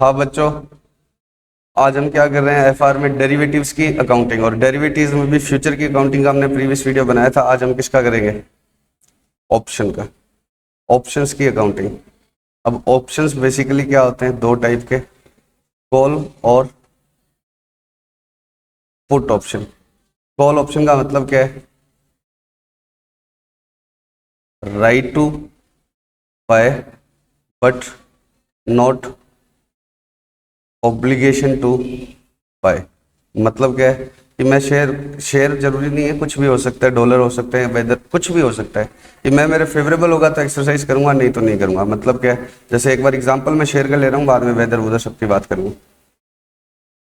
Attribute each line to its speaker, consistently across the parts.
Speaker 1: हाँ बच्चों, आज हम क्या कर रहे हैं, एफआर में डेरिवेटिव्स की अकाउंटिंग, और डेरिवेटिव्स में भी फ्यूचर की अकाउंटिंग का हमने प्रीवियस वीडियो बनाया था। आज हम किसका करेंगे? ऑप्शन का, ऑप्शंस की अकाउंटिंग। अब ऑप्शंस बेसिकली क्या होते हैं? दो टाइप के, कॉल और पुट ऑप्शन। कॉल ऑप्शन का मतलब क्या है? Right to buy but not obligation to buy. मतलब क्या है कि मैं शेयर जरूरी नहीं है, कुछ भी हो सकता है, डॉलर हो सकते हैं, वेदर कुछ भी हो सकता है कि मैं मेरे फेवरेबल होगा तो एक्सरसाइज करूंगा, नहीं तो नहीं करूंगा। मतलब क्या है, जैसे एक बार एग्जांपल मैं शेयर कर ले रहा हूँ, बाद में वेदर वुदर सबकी बात करूंगा।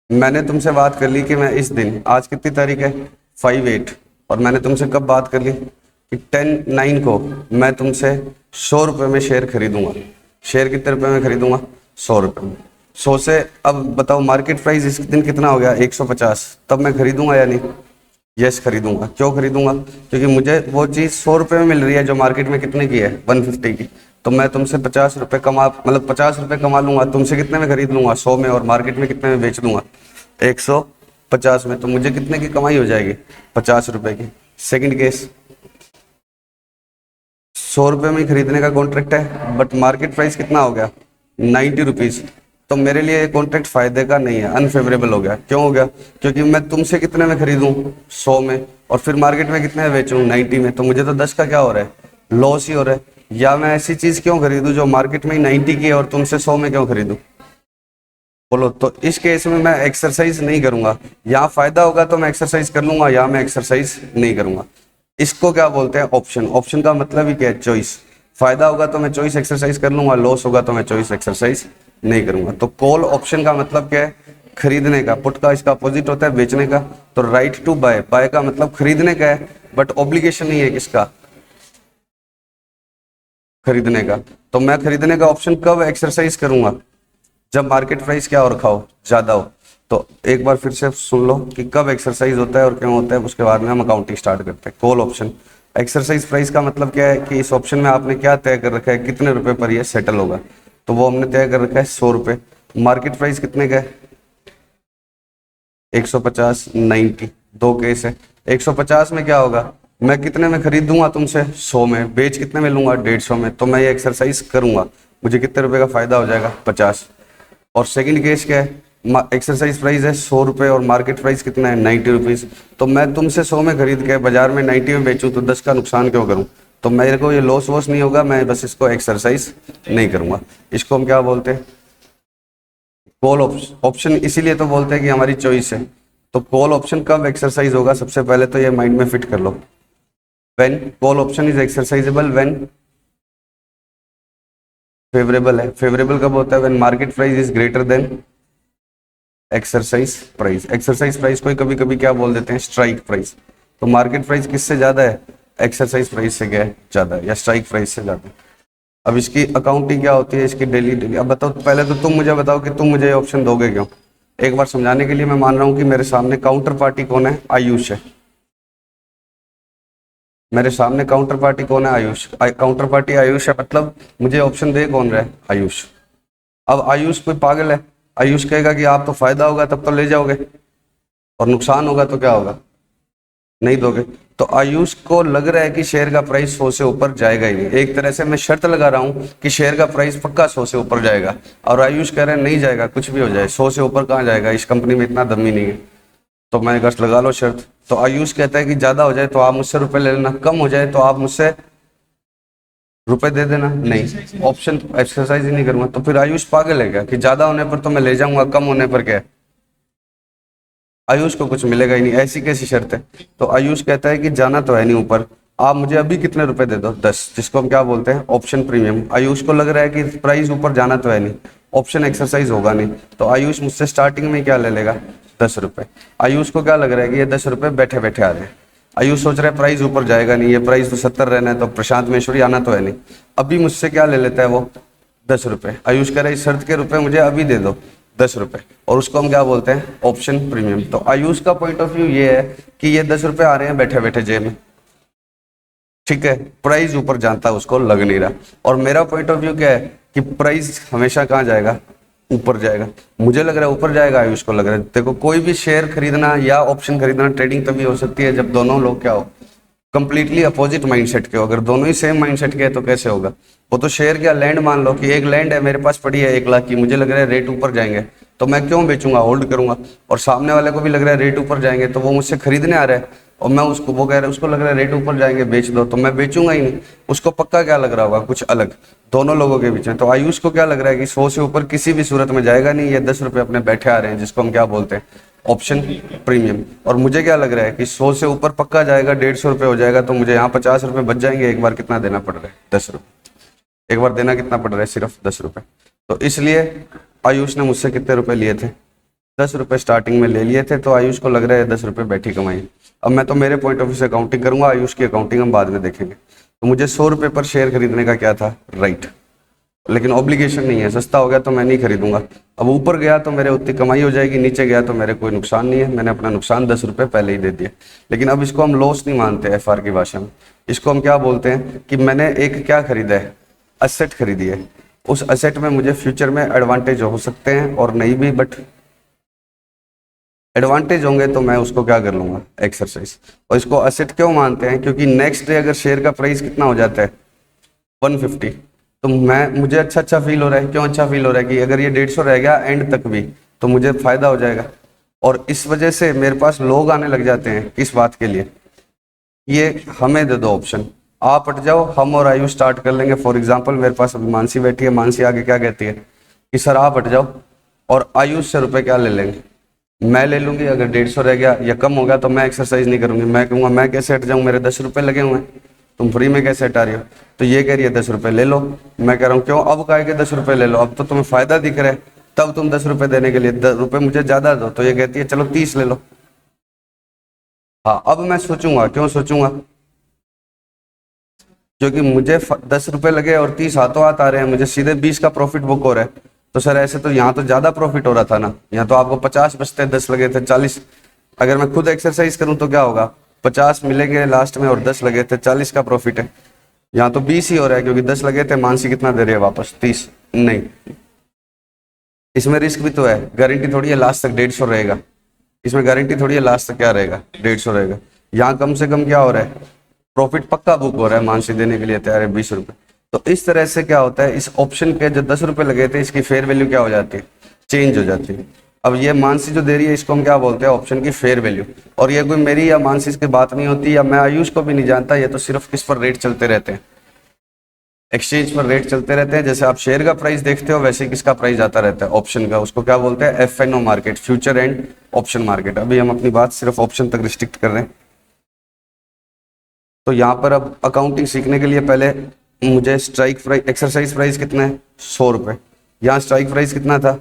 Speaker 1: मैंने तुमसे बात कर ली कि मैं इस दिन, आज कितनी तारीख है? 5/8, और मैंने तुमसे कब बात कर ली कि 10/9 को मैं तुमसे 100 रुपये में शेयर खरीदूंगा। शेयर कितने रुपए में खरीदूंगा? 100 रुपये में। 100 से, अब बताओ मार्केट प्राइस इस दिन कितना हो गया? 150। तब मैं खरीदूंगा या नहीं? यस खरीदूंगा। क्यों खरीदूंगा? क्योंकि मुझे वो चीज़ 100 रुपये में मिल रही है जो मार्केट में कितने की है? 150 की। तो मैं तुमसे 50 रुपये कमा, मतलब 50 रुपये कमा लूंगा, तुमसे कितने में खरीद लूंगा? 100 में, और मार्केट में कितने में बेच दूंगा? 150 में। तो मुझे कितने की कमाई हो जाएगी? 50 रुपये की। सेकंड केस, 100 रुपये में खरीदने का कॉन्ट्रैक्ट है, बट मार्केट प्राइस कितना हो गया? 90 रुपीज़। तो मेरे लिए ये कॉन्ट्रैक्ट फायदे का नहीं है, अनफेवरेबल हो गया। क्यों हो गया? क्योंकि मैं तुमसे कितने में खरीदूं? 100 में, और फिर मार्केट में कितने में बेचूं? 90 में। तो मुझे तो 10 का क्या हो रहा है? लॉस ही हो रहा है। या मैं ऐसी चीज क्यों खरीदूं जो मार्केट में 90 की है और तुमसे 100 में क्यों खरीदूं? बोलो। तो इस केस में मैं एक्सरसाइज नहीं करूंगा। यहाँ फायदा होगा तो मैं एक्सरसाइज कर लूंगा, या मैं एक्सरसाइज नहीं करूंगा। इसको क्या बोलते हैं? ऑप्शन। ऑप्शन का मतलब ही क्या है? चॉइस। फायदा होगा तो मैं चॉइस एक्सरसाइज कर लूंगा, लॉस होगा तो मैं चॉइस एक्सरसाइज नहीं करूंगा। तो कॉल ऑप्शन का मतलब क्या है? खरीदने का। पुट का इसका अपोजिट होता है बेचने का। तो राइट टू बाय, बाय का मतलब खरीदने का है, बट ऑब्लिगेशन नहीं है किसका? खरीदने का। तो मैं खरीदने का ऑप्शन कब एक्सरसाइज करूंगा? जब मार्केट प्राइस क्या हो रखा हो? ज्यादा हो। तो एक बार फिर से सुन लो कि कब एक्सरसाइज होता है और क्यों होता है, उसके बाद में हम अकाउंटिंग स्टार्ट करते हैं। Call option. एक्सरसाइज प्राइस का मतलब क्या है कि इस ऑप्शन में आपने क्या तय कर रखा है, कितने रुपए पर ये सेटल होगा। तो वो हमने तय कर रखा है 100 रुपये। मार्केट प्राइस कितने का है? 150, 90। दो केस है। 150 में क्या होगा? मैं कितने में खरीद दूंगा तुमसे? 100 में। बेच कितने में लूंगा? 150 में। तो मैं ये एक्सरसाइज करूंगा, मुझे कितने रुपए का फायदा हो जाएगा? 50। और सेकंड केस क्या है? एक्सरसाइज प्राइस है 100 रुपये और मार्केट प्राइस कितना है? 90 रुपीज़। तो मैं तुमसे 100 में खरीद के बाजार में 90 में बेचूं, तो 10 का नुकसान क्यों करूं? तो मेरे को ये लॉस वॉस नहीं होगा, मैं बस इसको एक्सरसाइज नहीं करूंगा। इसको हम क्या बोलते हैं? Call option. इसीलिए तो बोलते हैं कि हमारी चॉइस है। तो कॉल ऑप्शन कब एक्सरसाइज होगा? सबसे पहले तो ये माइंड में फिट कर लो। When call option is exercisable when favourable है। फेवरेबल कब होता है? When market price is greater than exercise price. Exercise price को कभी कभी क्या बोल देते हैं? Strike price. तो मार्केट प्राइस किससे ज्यादा है? एक्सरसाइज प्राइस से क्या है? ज्यादा है, या स्ट्राइक प्राइस से ज्यादा है। अब इसकी अकाउंटिंग क्या होती है? इसकी डेली। अब बताओ, पहले तो तुम मुझे बताओ कि तुम मुझे ऑप्शन दोगे क्यों? एक बार समझाने के लिए मैं मान रहा हूं कि मेरे सामने काउंटर पार्टी कौन है? आयुष है। मेरे सामने काउंटर पार्टी कौन है? आयुष। काउंटर पार्टी आयुष है, मतलब मुझे ऑप्शन दे कौन रहा है? आयुष। अब आयुष कोई पागल है? आयुष कहेगा कि आप तो फायदा होगा तब तो ले जाओगे, और नुकसान होगा तो क्या होगा? नहीं दोगे। तो आयुष को लग रहा है कि शेयर का प्राइस 100 से ऊपर जाएगा ही नहीं। एक तरह से मैं शर्त लगा रहा हूं कि शेयर का प्राइस पक्का 100 से ऊपर जाएगा, और आयुष कह रहे हैं नहीं जाएगा, कुछ भी हो जाए 100 से ऊपर कहाँ जाएगा, इस कंपनी में इतना दम ही नहीं है। तो मैं कहा लगा लो शर्त। तो आयुष कहता है कि ज्यादा हो जाए तो आप मुझसे रुपए ले लेना, कम हो जाए तो आप मुझसे रुपए दे देना। नहीं, ऑप्शन एक्सरसाइज ही नहीं करूंगा। तो फिर आयुष पागल है क्या कि ज्यादा होने पर तो मैं ले जाऊंगा, कम होने पर क्या है? आयुष को कुछ मिलेगा ही नहीं। ऐसी कैसी शर्त है? तो आयुष कहता है कि जाना तो है नहीं ऊपर, आप मुझे अभी कितने रुपए दे दो? 10, जिसको हम क्या बोलते हैं? Option premium. आयुष को लग रहा है कि प्राइस ऊपर जाना तो है नहीं, ऑप्शन एक्सरसाइज होगा नहीं, तो आयुष मुझसे स्टार्टिंग में क्या ले लेगा? 10 रुपए। आयुष को क्या लग रहा है कि ये 10 रुपए बैठे बैठे आ रहे हैं। आयुष सोच रहा है प्राइस ऊपर जाएगा नहीं, ये प्राइस तो 70 रहना है, तो प्रशांत महेश्वरी आना तो है नहीं। अभी मुझसे क्या ले लेता है वो? 10 रुपए। आयुष कह रहा है इस शर्त के रुपए मुझे अभी दे दो, 10 रुपए, और उसको हम क्या बोलते हैं? Option premium. तो आयुष का पॉइंट ऑफ व्यू ये है कि ये 10 रुपए आ रहे हैं बैठे बैठे जेब में, ठीक है, प्राइस ऊपर जानता उसको लग नहीं रहा। और मेरा पॉइंट ऑफ व्यू क्या है कि प्राइस हमेशा कहाँ जाएगा? ऊपर जाएगा, मुझे लग रहा है ऊपर जाएगा, आयुष को लग रहा है। देखो कोई भी शेयर खरीदना या ऑप्शन खरीदना ट्रेडिंग तभी हो सकती है जब दोनों लोग क्या हो, कंप्लीटली अपोजिट माइंडसेट के हो। अगर दोनों ही सेम माइंडसेट के हैं तो कैसे होगा। वो तो शेयर क्या, लैंड मान लो कि एक लैंड है मेरे पास पड़ी है 1 लाख की, मुझे लग रहा है रेट ऊपर जाएंगे तो मैं क्यों बेचूंगा, होल्ड करूंगा। और सामने वाले को भी लग रहा है रेट ऊपर जाएंगे तो वो मुझसे खरीदने आ रहा है और मैं उसको, वो कह रहा है उसको लग रहा है रेट ऊपर जाएंगे बेच दो, तो मैं बेचूंगा ही नहीं। उसको पक्का क्या लग रहा होगा, कुछ अलग, दोनों लोगों के बीच में। तो आयुष को क्या लग रहा है कि 100 से ऊपर किसी भी सूरत में जाएगा नहीं, ये 10 रुपये अपने बैठे आ रहे हैं जिसको हम क्या बोलते हैं, ऑप्शन प्रीमियम। और मुझे क्या लग रहा है कि 100 से ऊपर पक्का जाएगा, 150 रुपये हो जाएगा, तो मुझे यहाँ 50 रुपये बच जाएंगे। एक बार कितना देना पड़ रहा है, 10 रुपये। एक बार देना कितना पड़ रहा है, सिर्फ 10 रुपये। तो इसलिए आयुष ने मुझसे कितने रुपए लिए थे, 10 रुपये स्टार्टिंग में ले लिए थे। तो आयुष को लग रहा है 10 रुपये बैठी कमाई। अब मैं तो मेरे पॉइंट ऑफ व्यू से अकाउंटिंग करूंगा, आयुष की अकाउंटिंग हम बाद में देखेंगे। तो मुझे 100 रुपये पर शेयर खरीदने का क्या था, राइट, लेकिन ऑब्लिगेशन नहीं है। सस्ता हो गया तो मैं नहीं खरीदूंगा। अब ऊपर गया तो मेरे उतनी कमाई हो जाएगी, नीचे गया तो मेरे कोई नुकसान नहीं है। मैंने अपना नुकसान 10 रुपये पहले ही दे दिया। लेकिन अब इसको हम लॉस नहीं मानते FR की भाषा में, इसको हम क्या बोलते हैं कि मैंने एक क्या खरीदा है, असेट खरीदी है। उस असेट में मुझे फ्यूचर में एडवांटेज हो सकते हैं और नहीं भी, बट एडवांटेज होंगे तो मैं उसको क्या कर लूंगा, एक्सरसाइज। और इसको असेट क्यों मानते हैं, क्योंकि नेक्स्ट डे अगर शेयर का प्राइस कितना हो जाता है 150, तो मुझे अच्छा फील हो रहा है। क्यों अच्छा फील हो रहा है कि अगर ये 150 रह गया एंड तक भी तो मुझे फायदा हो जाएगा। और इस वजह से मेरे पास लोग आने लग जाते हैं, किस बात के लिए, ये हमें दे दो ऑप्शन, आप हट जाओ, हम और आयु स्टार्ट कर लेंगे। फॉर एग्जाम्पल मेरे पास अभी मानसी बैठी है, मानसी आगे क्या कहती है कि सर आप हट जाओ और आयुष से रुपए क्या ले लेंगे, मैं ले लूंगी। अगर 150 रह गया या कम हो गया तो मैं एक्सरसाइज नहीं करूंगी। मैं कहूँगा मैं कैसे हट जाऊँ, मेरे 10 रुपये लगे हुए हैं, तुम फ्री में कैसे हटा रही हो। तो ये कह रही है 10 रुपये ले लो। मैं कह रहा हूँ क्यों, अब कहे के 10 रुपये ले लो, अब तो तुम्हें फायदा दिख रहा है, तब तुम 10 रुपये देने के लिए 10 रुपये मुझे ज्यादा दो। तो ये कहती है चलो 30 ले लो। हाँ, अब मैं सोचूंगा, क्यों सोचूंगा, क्योंकि मुझे 10 रुपये लगे और 30 हाथों हाथ आ रहे हैं, मुझे सीधे 20 का प्रॉफिट बुक हो रहा है। तो सर ऐसे तो यहाँ तो ज्यादा प्रॉफिट हो रहा था ना, यहाँ तो आपको 50 बचते, 10 लगे थे 40। अगर मैं खुद एक्सरसाइज करूँ तो क्या होगा, 50 मिलेंगे लास्ट में और 10 लगे थे, 40 का प्रॉफिट है। यहाँ तो 20 ही हो रहा है क्योंकि 10 लगे थे। मानसी कितना दे रही है वापस, 30 नहीं। इसमें रिस्क भी तो है, गारंटी थोड़ी है लास्ट तक 150 रहेगा। इसमें गारंटी थोड़ी है लास्ट तक क्या रहेगा, 150 रहेगा। यहाँ कम से कम क्या हो रहा है, प्रॉफिट पक्का बुक हो रहा है, मानसी देने के लिए तैयार है 20 रुपये। तो इस तरह से क्या होता है, इस ऑप्शन के जो 10 रुपये लगे थे इसकी फेयर वैल्यू क्या हो जाती है, चेंज हो जाती है। अब ये मानसी जो दे रही है इसको हम क्या बोलते हैं, ऑप्शन की फेयर वैल्यू। और ये कोई मेरी या मानसी की बात नहीं होती, या मैं आयुष को भी नहीं जानता, ये तो सिर्फ किस पर रेट चलते रहते हैं, एक्सचेंज पर रेट चलते रहते हैं। जैसे आप शेयर का प्राइस देखते हो वैसे किसका प्राइस आता रहता है, ऑप्शन का। उसको क्या बोलते हैं, FNO market, future and option market. अभी हम अपनी बात सिर्फ ऑप्शन तक रिस्ट्रिक्ट कर रहे हैं। तो यहाँ पर अब अकाउंटिंग सीखने के लिए पहले मुझे स्ट्राइक प्राइस, एक्सरसाइज प्राइस कितना है 100 रुपये, यहाँ स्ट्राइक प्राइस कितना था,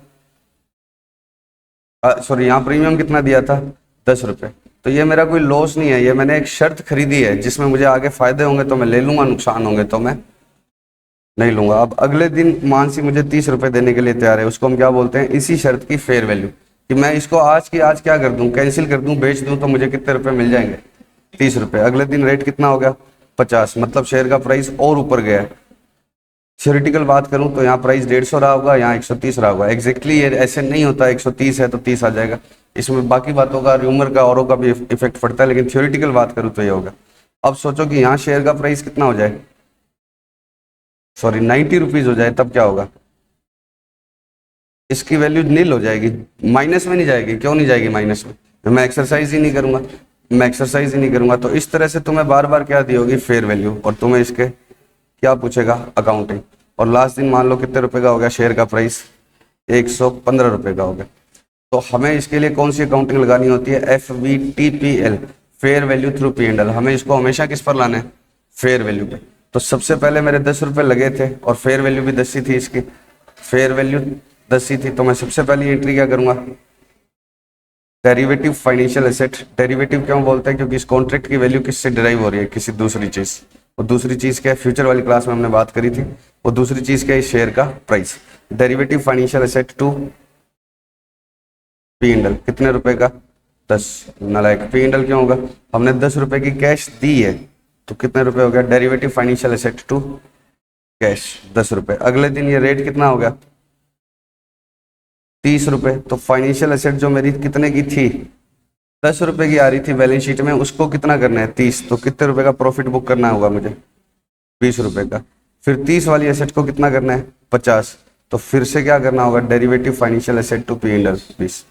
Speaker 1: सॉरी यहाँ प्रीमियम कितना दिया था 10 रुपये। तो ये मेरा कोई लॉस नहीं है, ये मैंने एक शर्त खरीदी है जिसमें मुझे आगे फायदे होंगे तो मैं ले लूंगा, नुकसान होंगे तो मैं नहीं लूंगा। अब अगले दिन मानसी मुझे 30 रुपये देने के लिए तैयार है, उसको हम क्या बोलते हैं, इसी शर्त की फेयर वैल्यू, कि मैं इसको आज की आज क्या कर दूं, कैंसिल कर दूं, बेच दूं, तो मुझे कितने रुपए मिल जाएंगे, 30 रुपये। अगले दिन रेट कितना हो गया 50, मतलब शेयर का प्राइस और ऊपर गया है। थ्योरेटिकल बात करूं तो यहाँ प्राइस 150 रहा होगा, यहाँ 130 रहा होगा। एग्जैक्टली ये ऐसे नहीं होता, 130 है तो 30 आ जाएगा, इसमें बाकी बातों का, र्यूमर का, औरों का भी इफेक्ट पड़ता है, लेकिन थ्योरेटिकल बात करूं तो ये होगा। अब सोचो कि यहाँ शेयर का प्राइस कितना हो जाए, सॉरी 90 रुपीज हो जाए, तब क्या होगा, इसकी वैल्यू नील हो जाएगी, माइनस में नहीं जाएगी। क्यों नहीं जाएगी माइनस में, मैं एक्सरसाइज ही नहीं करूंगा, मैं एक्सरसाइज ही नहीं करूंगा। तो इस तरह से तुम्हें बार बार क्या दी होगी, फेयर वैल्यू, और तुम्हें इसके क्या पूछेगा, अकाउंटिंग। और लास्ट दिन मान लो कितने रुपए का हो गया शेयर का प्राइस, 115 रुपए का हो गया। तो हमें इसके लिए कौन सी अकाउंटिंग लगानी होती है, FVTPL, fair value through P&L। हमें इसको हमेशा किस पर लाना है, फेयर वैल्यू पे। तो सबसे पहले मेरे 10 रुपए लगे थे और फेयर वैल्यू भी 10 ही थी, इसकी फेयर वैल्यू 10 ही थी। तो मैं सबसे पहली एंट्री क्या करूंगा, डेरिवेटिव फाइनेंशियल एसेट। डेरिवेटिव क्यों बोलते हैं, क्योंकि इस कॉन्ट्रैक्ट की वैल्यू किससे डिराइव हो रही है, किसी दूसरी चीज। और दूसरी चीज क्या है, फ्यूचर वाली क्लास में हमने बात करी थी, वो दूसरी चीज क्या है, शेयर का price. Derivative financial asset to P&L, कितने रुपए का, 10। नालायक, P&L क्यों होगा, हमने 10 रुपए की कैश दी है, तो कितने रुपए हो गया, derivative financial asset to cash 10 रुपए। अगले दिन ये रेट कितना हो गया, 30 रुपये। तो फाइनेंशियल एसेट जो मेरी कितने की थी, 10 रुपये की आ रही थी बैलेंस शीट में, उसको कितना करना है 30। तो कितने रुपए का प्रॉफिट बुक करना होगा मुझे, 20 रुपये का। फिर 30 वाली एसेट को कितना करना है 50। तो फिर से क्या करना होगा, derivative financial asset to P and L 20।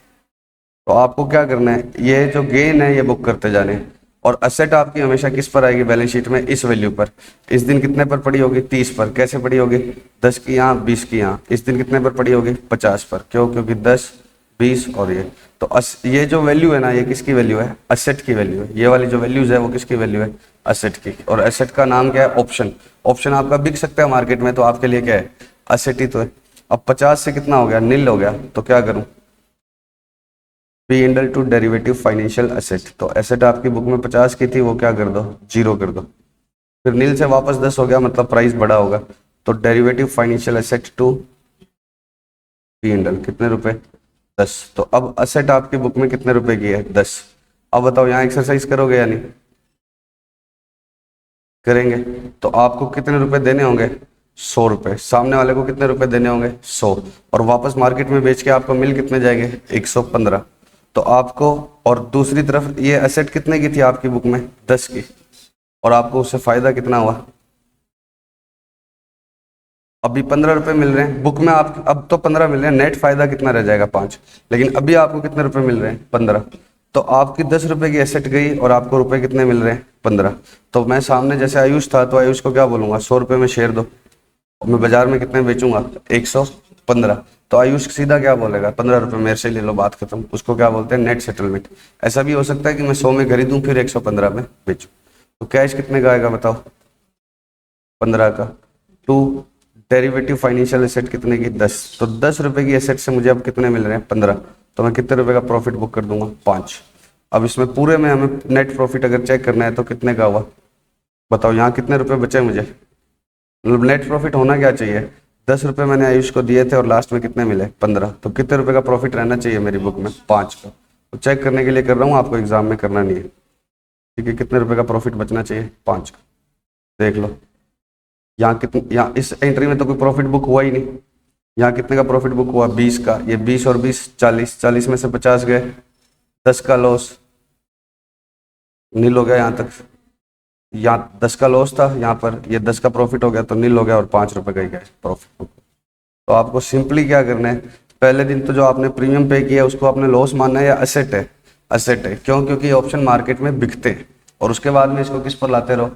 Speaker 1: तो आपको क्या करना है, ये जो गेन है ये बुक करते जाने हैं। और असेट आपकी हमेशा किस पर आएगी बैलेंस शीट में, इस वैल्यू पर। इस दिन कितने पर पड़ी होगी, 30 पर। कैसे पड़ी होगी, 10 की यहाँ 20 की यहाँ। इस दिन कितने पर पड़ी होगी, 50 पर। क्यों, क्योंकि 10 20 और ये। तो ये जो वैल्यू है ना, ये किसकी वैल्यू है, असेट की वैल्यू है। ये वाली जो वैल्यूज है वो किसकी वैल्यू है, असेट की। और असेट का नाम क्या है, ऑप्शन। ऑप्शन आपका बिक सकता है मार्केट में, तो आपके लिए क्या है, असेट ही तो है। अब 50 से कितना हो गया, नील हो गया। तो क्या करूं, P and L to derivative financial asset. तो एसेट आपकी बुक में 50 की थी, वो क्या कर दो, 0 कर दो। फिर नील से वापस 10 हो गया, मतलब प्राइस बड़ा होगा। तो derivative financial asset to P and L कितने रुपए, 10। तो अब असेट आपकी बुक में कितने रुपए की है, 10। अब बताओ यहाँ एक्सरसाइज करोगे या नहीं करेंगे। तो आपको कितने रुपए देने होंगे, 100 रुपए। सामने वाले को कितने रुपए देने होंगे, 100। और वापस मार्केट में बेच के आपको मिल कितने जाएंगे, 115। तो आपको, और दूसरी तरफ ये एसेट कितने की थी आपकी बुक में, 10 की। और आपको उससे फायदा कितना हुआ, अभी 15 रुपए मिल रहे हैं बुक में आप, अब तो 15 मिल रहे हैं, नेट फायदा कितना रह जाएगा, 5। लेकिन अभी आपको कितने रुपए मिल रहे हैं, 15। तो आपकी 10 रुपए की एसेट गई और आपको रुपए कितने मिल रहे हैं, 15। तो मैं सामने जैसे आयुष था, तो आयुष को क्या बोलूंगा, 100 रुपए में शेयर दो। और मैं बाजार में कितने बेचूंगा, 115। तो आयुष सीधा क्या बोलेगा, 15 रुपए मेरे से ले लो, बात खत्म। उसको क्या बोलते हैं, नेट सेटलमेंट। ऐसा भी हो सकता है कि मैं 100 में खरीदूं फिर 115 में बेचूं। तो कैश कितने का आएगा बताओ, 15 का। टू डेरिवेटिव फाइनेंशियल एसेट कितने की, 10। तो 10 रुपए की एसेट से मुझे अब कितने मिल रहे हैं, 15। तो मैं कितने रुपए का प्रॉफिट बुक कर दूंगा, 5। अब इसमें पूरे में हमें नेट प्रॉफिट अगर चेक करना है तो कितने का हुआ बताओ, यहाँ कितने रुपए बचे मुझे। मतलब नेट प्रॉफिट होना क्या चाहिए, 10 रुपए मैंने आयुष को दिए थे और लास्ट में कितने मिले, 15। तो कितने रुपए का प्रॉफिट रहना चाहिए मेरी बुक में, 5 का। तो चेक करने के लिए कर रहा हूँ, आपको एग्जाम में करना नहीं है, ठीक है। कितने रुपए का प्रॉफिट बचना चाहिए, 5 का। देख लो यहाँ कितने, यहाँ इस एंट्री में तो कोई प्रॉफिट बुक हुआ ही नहीं। यहाँ कितने का प्रॉफिट बुक हुआ, 20 का। ये 20 और 20 40, 40 में से 50 गए, 10 का लॉस, नील हो गया यहाँ तक। यहाँ 10 का लॉस था, यहाँ पर ये 10 का प्रॉफिट हो गया, तो नील हो गया और 5 रुपए का ही गया प्रॉफिट बुक। तो आपको सिंपली क्या करना है, पहले दिन तो जो आपने प्रीमियम पे किया है उसको आपने लॉस मानना है या असेट है, असेट है। क्यों, क्योंकि ऑप्शन मार्केट में बिकते हैं। और उसके बाद में इसको किस पर लाते रहो,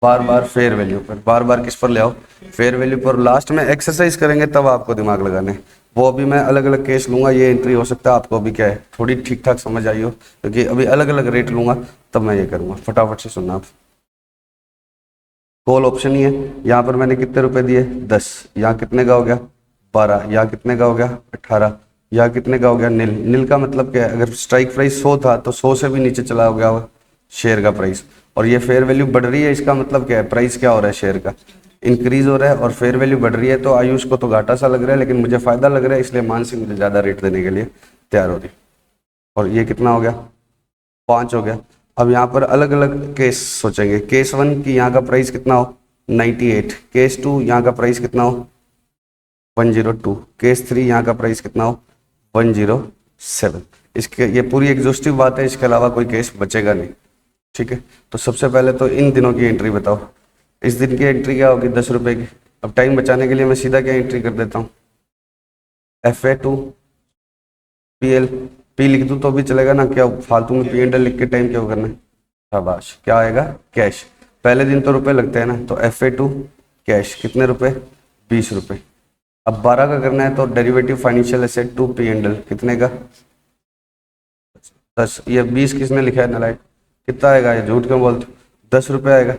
Speaker 1: बार बार फेयर वैल्यू पर, बार बार किस पर ले आओ, फेयर वैल्यू पर। लास्ट में एक्सरसाइज करेंगे तब आपको दिमाग लगाने, वो अभी मैं अलग अलग केस लूंगा। ये एंट्री हो सकता है आपको अभी क्या है, थोड़ी ठीक ठाक समझ आई हो, क्योंकि अभी अलग अलग रेट लूंगा तब मैं ये करूंगा। फटाफट से सुनना आप। कॉल ऑप्शन ही है, यहाँ पर मैंने कितने रुपए दिए, 10। यहाँ कितने का हो गया, 12। यहाँ कितने का हो गया, 18। यहाँ कितने का हो गया, नील। नील का मतलब क्या है, अगर स्ट्राइक प्राइस 100 था तो 100 से भी नीचे चला हो गया शेयर का प्राइस। और ये फेयर वैल्यू बढ़ रही है, इसका मतलब क्या है, प्राइस क्या हो रहा है, शेयर का इंक्रीज हो रहा है। और फेयर वैल्यू बढ़ रही है, तो आयुष को तो घाटा सा लग रहा है, लेकिन मुझे फायदा लग रहा है, इसलिए मानसी मुझे ज्यादा रेट देने के लिए तैयार हो रही। और ये कितना हो गया, 5 हो गया। अब यहाँ पर अलग अलग केस सोचेंगे। केस 1 की यहाँ का प्राइस कितना हो, 98। केस 2 यहाँ का प्राइस कितना हो, 102। केस 3 यहाँ का प्राइस कितना हो, 107। इसके, ये पूरी एग्जॉस्टिव बात है, इसके अलावा कोई केस बचेगा नहीं, ठीक है। तो सबसे पहले तो इन दिनों की एंट्री बताओ। इस दिन की एंट्री क्या होगी, 10 रुपए की। अब टाइम बचाने के लिए मैं सीधा क्या एंट्री कर देता हूँ, FA2 PL। पी लिख दूँ तो भी चलेगा ना, क्या फालतू में P&L लिख के टाइम क्यों करना है। शाबाश, क्या आएगा, कैश। पहले दिन तो रुपए लगते हैं ना, तो FA2 कैश कितने रुपए, 20 रुपए। अब 12 का करना है, तो derivative financial asset to P&L कितने का, 10। ये 20 किसने लिखा है नालायक, कितना आएगा, ये झूठ क्यों बोलते, 10 रुपये आएगा।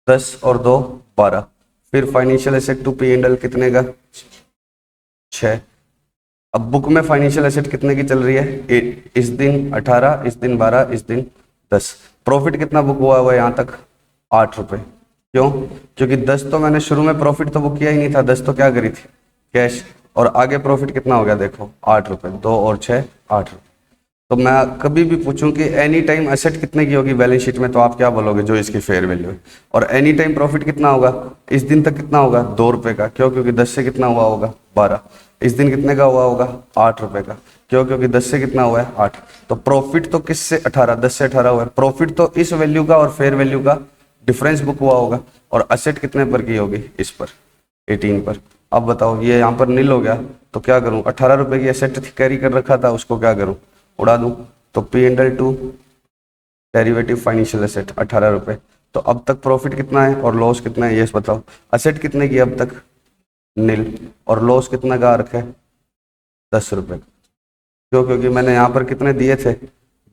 Speaker 1: 10 और 2 12। फिर फाइनेंशियल एसेट टू P&L कितने का, 6। अब बुक में फाइनेंशियल एसेट कितने की चल रही है, इस दिन 18, इस दिन 12, इस दिन 10। प्रॉफिट कितना बुक हुआ है यहाँ तक, 8 रुपये। क्यों, क्योंकि 10 तो मैंने शुरू में प्रॉफिट तो बुक किया ही नहीं था, 10 तो क्या करी थी, कैश। और आगे प्रॉफिट कितना हो गया देखो, 8 रुपये। 2 और 6 8 रुपये। तो मैं कभी भी पूछूं कि एनी टाइम एसेट कितने की होगी बैलेंस शीट में, तो आप क्या बोलोगे, जो इसकी फेयर वैल्यू है। और एनी टाइम प्रॉफिट कितना होगा, इस दिन तक कितना होगा, 2 रुपये का। क्यों, क्योंकि 10 से कितना हुआ होगा, 12। इस दिन कितने का हुआ होगा 8 रुपए का, क्यों? क्योंकि 10 से कितना हुआ है 8। तो प्रॉफिट तो किससे 18, 10 से 18 हुआ है। प्रॉफिट तो इस वैल्यू का और फेयर वैल्यू का डिफरेंस बुक हुआ होगा। और असेट कितने पर की होगी? इस पर 18 पर। अब बताओ ये यहाँ पर नील हो गया तो क्या करूँ? 18 रुपए की एसेट कैरी कर रखा था, उसको क्या करूँ? उड़ा दूँ। तो P&L to derivative financial asset 18 रुपए। तो अब तक प्रॉफिट कितना है और लॉस कितना है ये बताओ। असेट कितने की अब तक? नील। और लॉस कितना का रखा है? 10 रुपए। क्यों? क्योंकि मैंने यहाँ पर कितने दिए थे?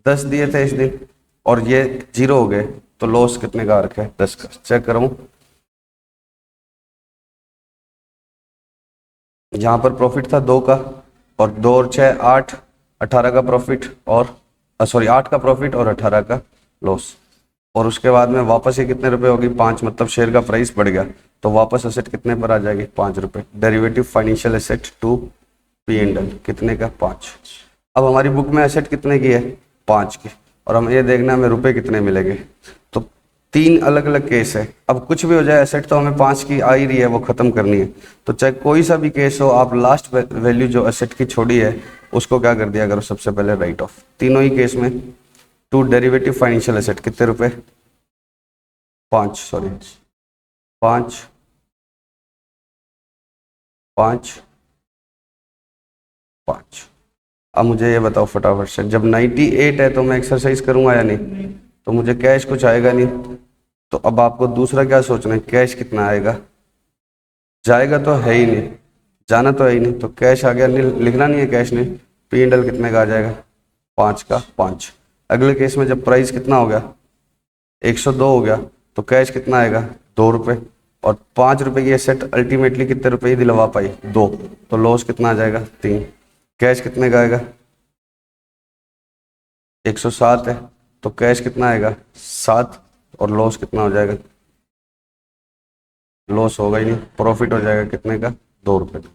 Speaker 1: 10 दिए थे इस दिन, और ये 0 हो गए, तो लॉस कितने का रखा है? 10 का। चेक करूँ, यहाँ पर प्रॉफिट था 2 का, और 2 और 6 8, 18 का प्रॉफिट और सॉरी 8 का प्रॉफिट और 18 का लॉस। और उसके बाद में वापस ये कितने रुपए होगी? 5, मतलब शेयर का प्राइस बढ़ गया, तो वापस एसेट कितने पर आ जाएगी? 5 रुपए। Derivative financial asset to P&L कितने का? 5। अब हमारी बुक में एसेट कितने की है? 5 की, और हम ये देखना है हमें रुपए कितने मिलेंगे। तो 3 अलग अलग केस है। अब कुछ भी हो जाए, एसेट तो हमें 5 की आ ही रही है, वो खत्म करनी है। तो चाहे कोई सा भी केस हो, आप लास्ट वैल्यू जो एसेट की छोड़ी है उसको क्या कर दिया करो? सबसे पहले राइट ऑफ। तीनों ही केस में टू डेरिवेटिव फाइनेंशियल एसेट कितने रुपए? 5, सॉरी 5 5 5। अब मुझे ये बताओ फटाफट से, जब 98 है तो मैं एक्सरसाइज करूंगा या नहीं? तो मुझे कैश कुछ आएगा नहीं। तो अब आपको दूसरा क्या सोचना है? कैश कितना आएगा? जाएगा तो है ही नहीं, जाना तो है ही नहीं, तो कैश आ गया, नहीं लिखना नहीं है कैश नहीं। P&L कितने का आ जाएगा? 5 का 5। अगले केस में जब प्राइस कितना हो गया? 102 हो गया, तो कैश कितना आएगा? 2 रुपये। और 5 रुपए की एसेट अल्टीमेटली कितने रुपए ही दिलवा पाई? 2। तो लॉस कितना आ जाएगा? 3। कैश कितने का आएगा? 107 है, तो कैश कितना आएगा? 7। और लॉस कितना हो जाएगा? लॉस होगा ही नहीं, प्रॉफिट हो जाएगा कितने का? 2 रुपये का।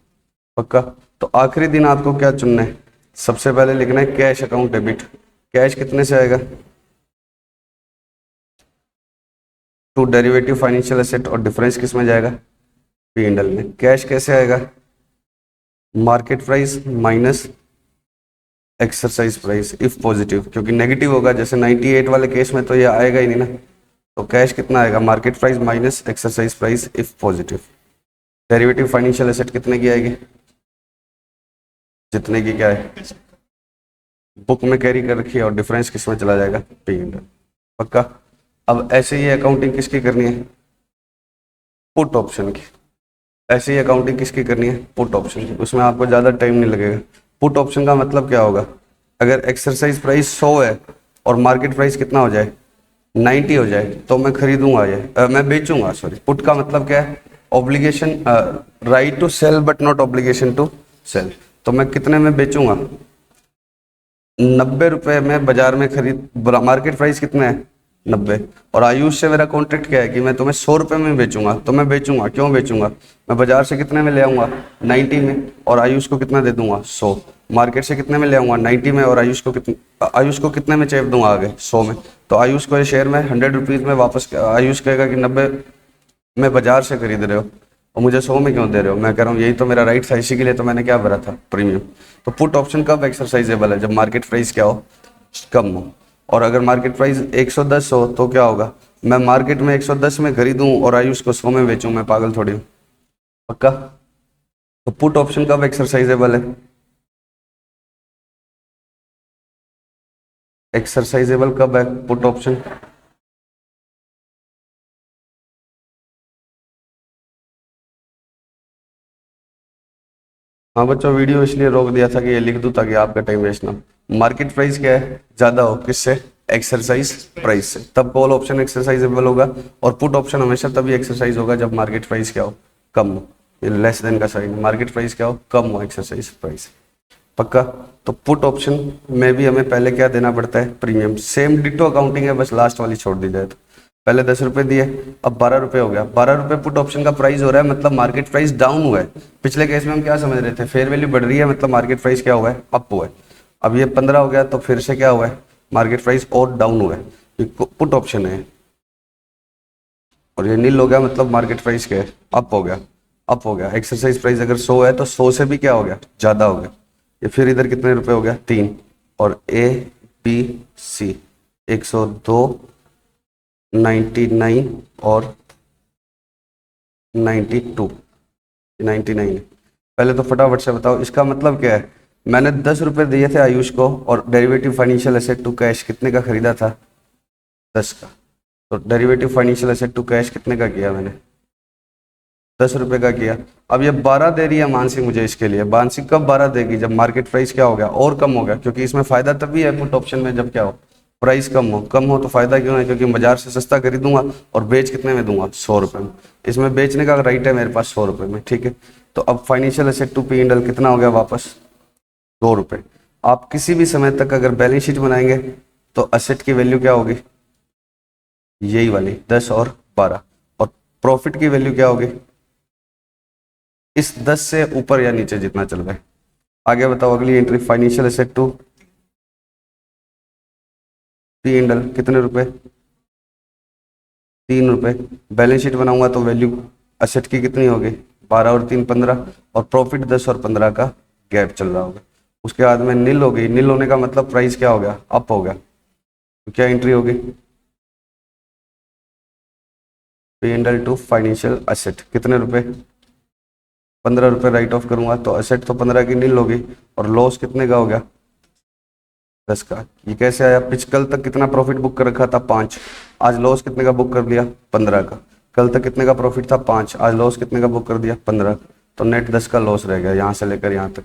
Speaker 1: पक्का? तो आखिरी दिन आपको क्या चुनना है? सबसे पहले लिखना है कैश अकाउंट डेबिट। कैश कितने से आएगा? टू डेरिवेटिव फाइनेंशियल एसेट, और डिफरेंस किस में जाएगा? P&L में। कैश कैसे आएगा? Market price minus exercise price if positive, क्योंकि नेगेटिव होगा जैसे 98 वाले केस में तो ये आएगा ही नहीं ना। तो कैश कितना आएगा? Market price minus exercise price if positive. Derivative financial asset कितने की आएगी? जितने की क्या है बुक में कैरी कर रखी है, और डिफरेंस किस में चला जाएगा? P&L। पक्का? अब ऐसे ही अकाउंटिंग किसकी करनी है? पुट ऑप्शन की। ऐसे ही अकाउंटिंग किसकी करनी है? पुट ऑप्शन की। उसमें आपको ज़्यादा टाइम नहीं लगेगा। पुट ऑप्शन का मतलब क्या होगा? अगर एक्सरसाइज प्राइस 100 है और मार्केट प्राइस कितना हो जाए? 90 हो जाए, तो मैं खरीदूंगा ये मैं बेचूंगा। सॉरी, पुट का मतलब क्या है? Obligation, right to sell but not obligation to sell. तो मैं कितने में बेचूंगा? 90 रुपए में बाजार में खरीद, मार्केट प्राइस कितना है? 90। और आयुष से मेरा कॉन्ट्रैक्ट क्या है कि मैं तुम्हें 100 रुपये में बेचूंगा, तो मैं बेचूंगा। क्यों बेचूंगा? मैं बाजार से कितने में ले आऊंगा? 90 में, और आयुष को कितना दे दूंगा? 100। मार्केट से कितने में ले आऊंगा? 90 में, और आयुष को कितने में चेप दूंगा आगे? 100 में। तो आयुष को ये शेयर में 100 रुपीज़ में वापस, आयुष कहेगा कि 90 में बाजार से खरीद रहे हो और मुझे 100 में क्यों दे रहे हो? मैं कह रहा हूँ यही तो मेरा राइट था, इसी के लिए तो मैंने क्या भरा था? प्रीमियम। तो पुट ऑप्शन कब एक्सरसाइजेबल है? जब मार्केट प्राइस क्या हो? कम हो। और अगर मार्केट प्राइस 110 हो तो क्या होगा? मैं मार्केट में 110 में खरीदूं और आयुष को 100 में बेचूं, मैं पागल थोड़ी हूं। पक्का? तो पुट ऑप्शन कब एक्सरसाइजेबल है? एक्सरसाइजेबल कब है पुट ऑप्शन? हाँ बच्चों, वीडियो इसलिए रोक दिया था कि ये लिख दूं ताकि आपका टाइम वेस्ट ना हो। मार्केट प्राइस क्या है? ज्यादा हो, किससे? एक्सरसाइज प्राइस से। तब कॉल ऑप्शन एक्सरसाइजेबल होगा, और पुट ऑप्शन हमेशा तभी एक्सरसाइज होगा जब मार्केट प्राइस क्या हो? कम हो। ये लेस देन का साइन, मार्केट प्राइस क्या हो? कम हो एक्सरसाइज प्राइस। पक्का? तो पुट ऑप्शन में भी हमें पहले क्या देना पड़ता है? प्रीमियम। सेम डिटो अकाउंटिंग है, बस लास्ट वाली छोड़ दी जाए तो। पहले 10 रुपए दिए, अब 12 रुपए हो गया। 12 रुपए पुट ऑप्शन का प्राइस हो रहा है, मतलब मार्केट प्राइस डाउन हुआ है। पिछले केस में हम क्या समझ रहे थे? फेयर वैल्यू बढ़ रही है, मतलब मार्केट प्राइस क्या हुआ है? अप हुआ है। अब ये 15 हो गया, तो फिर से क्या हुआ है? मार्केट प्राइस और डाउन हुआ है। ये पुट ऑप्शन है, और ये नील हो गया, मतलब मार्केट प्राइस क्या है? अप हो गया। अप हो गया। एक्सरसाइज प्राइस अगर 100 है तो 100 से भी क्या हो गया, ज़्यादा हो गया। ये फिर इधर कितने रुपए हो गया, 3। और ए बी सी 102, 99 और 92, 99 है। पहले तो फटाफट से बताओ इसका मतलब क्या है। मैंने 10 रुपये दिए थे आयुष को और derivative financial asset to cash कितने का खरीदा था, 10 का। तो derivative financial asset to cash कितने का किया मैंने, 10 रुपये का किया। अब ये 12 दे रही है मानसी मुझे इसके लिए। मानसी कब 12 देगी, जब मार्केट प्राइस क्या हो गया, और कम हो गया। क्योंकि इसमें फायदा तभी है पुट ऑप्शन में जब क्या हो, प्राइस कम हो। कम हो तो फायदा क्यों है, क्योंकि बाजार से सस्ता खरीदूंगा और बेच कितने में दूंगा, 100 रुपये में। इसमें बेचने का राइट है मेरे पास 100 रुपये में, ठीक है। तो अब financial asset to P and L कितना हो गया वापस, 2 रुपये। आप किसी भी समय तक अगर बैलेंस शीट बनाएंगे तो एसेट की वैल्यू क्या होगी, यही वाली 10 और 12। और प्रॉफिट की वैल्यू क्या होगी, इस 10 से ऊपर या नीचे जितना चल रहा है। आगे बताओ अगली entry, financial asset to P and L कितने रुपए, 3 रुपए। बैलेंस शीट बनाऊंगा तो वैल्यू एसेट की कितनी होगी, 12 और 3 15, और प्रॉफिट 10 और 15 का गैप चल रहा होगा। उसके बाद में नील हो गई। नील होने का मतलब प्राइस क्या हो गया, अप हो गया। तो क्या एंट्री होगी, P and L to financial asset कितने रुपए, 15 रुपये राइट ऑफ करूंगा तो एसेट तो 15 की नील होगी। और लॉस कितने का हो गया, 10 का। ये कैसे आया, कल तक कितना प्रॉफिट बुक कर रखा था, 5। आज लॉस कितने का बुक कर दिया, 15 का। कल तक कितने का प्रॉफिट था, 5। आज लॉस कितने का बुक कर दिया, 15। तो नेट 10 का लॉस रह गया यहाँ से लेकर यहाँ तक।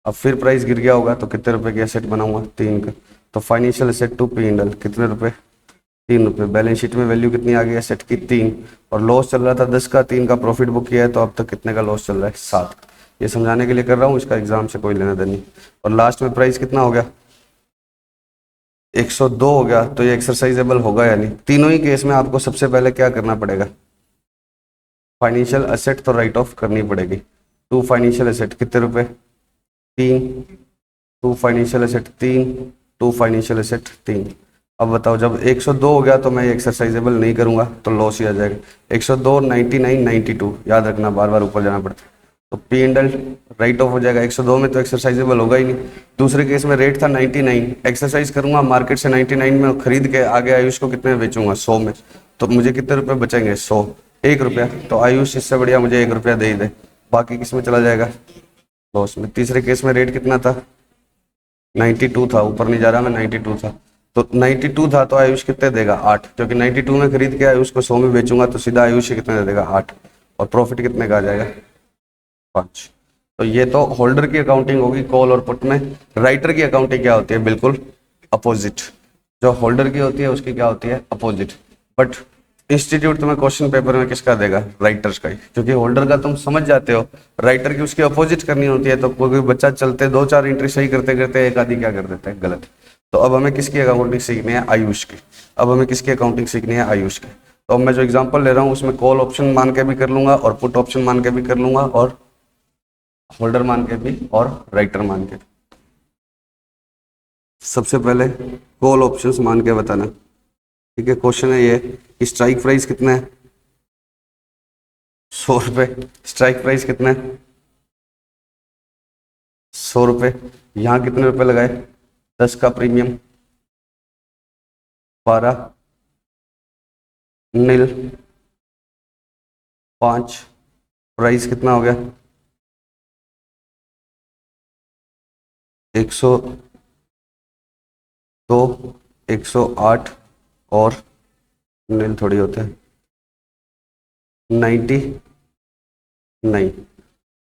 Speaker 1: अब फिर प्राइस गिर गया होगा तो कितने रुपए की एसेट बनाऊंगा, 3 का। तो financial asset to P and L कितने रुपए, 3 रुपये। बैलेंस शीट में वैल्यू कितनी आ गई एसेट की, 3। और लॉस चल रहा था 10 का, 3 का प्रॉफिट बुक किया है तो अब तक कितने का लॉस चल रहा है, 7। ये समझाने के लिए कर रहा हूँ, इसका एग्जाम से कोई लेना देना नहीं। और लास्ट में प्राइस कितना हो गया, 102 हो गया। तो ये एक्सरसाइजेबल होगा या नहीं। तीनों ही केस में आपको सबसे पहले क्या करना पड़ेगा, फाइनेंशियल एसेट तो राइट ऑफ करनी पड़ेगी। टू फाइनेंशियल एसेट कितने रुपए, 3। To financial asset 3, to financial asset 3। अब बताओ जब 102 हो गया तो मैं एक्सरसाइजेबल नहीं करूंगा तो लॉस ही आ जाएगा। 102, 99, 92 याद रखना, बार बार ऊपर जाना पड़ता है। तो P and L right of हो जाएगा। 102 में तो एक्सरसाइजेबल होगा ही नहीं। दूसरे केस में रेट था 99, एक्सरसाइज करूंगा मार्केट से 99 में खरीद के आगे आयुष को कितने में बेचूंगा, 100 में। तो मुझे कितने रुपए बचेंगे, 100, 1 रुपया। तो आयुष इससे बढ़िया मुझे 1 रुपया दे ही दे, बाकी किस में चला जाएगा, लॉस में। तीसरे केस में रेट कितना था, 92 था, ऊपर नहीं जा रहा मैं, 92 था। तो 92 था तो आयुष कितने देगा, 8। क्योंकि 92 में खरीद के आयुष को 100 में बेचूंगा तो सीधा आयुष कितने दे देगा, 8। और प्रॉफिट कितने का आ जाएगा, 5। तो ये तो होल्डर की अकाउंटिंग होगी कॉल और पुट में। राइटर की अकाउंटिंग क्या होती है, बिल्कुल अपोजिट। जो होल्डर की होती है उसकी क्या होती है, अपोजिट। बट इंस्टीट्यूट तुम्हें क्वेश्चन पेपर में किसका देगा, राइटर्स का ही। क्योंकि होल्डर का तुम समझ जाते हो, राइटर की उसकी अपोजिट करनी होती है। तो कोई बच्चा चलते 2-4 एंट्री सही करते करते एक आधी क्या कर देता है, गलत। तो अब हमें किसकी अकाउंटिंग सीखनी है, आयुष की। अब हमें किसकी अकाउंटिंग सीखनी है, आयुष की। तो अब मैं जो एग्जांपल ले रहा हूँ उसमें कॉल ऑप्शन मान के भी कर लूंगा और पुट ऑप्शन मान के भी कर लूंगा और होल्डर मान के भी और राइटर मान के। सबसे पहले कॉल ऑप्शंस मान के बताना, ठीक है। क्वेश्चन है ये कि स्ट्राइक प्राइस कितना है, 100 रुपये। स्ट्राइक प्राइस कितना है, 100 रुपये। यहाँ कितने रुपए लगाए, 10 का प्रीमियम, 12 नील, 5। प्राइस कितना हो गया, 102, 108 और नील थोड़ी होता है 99।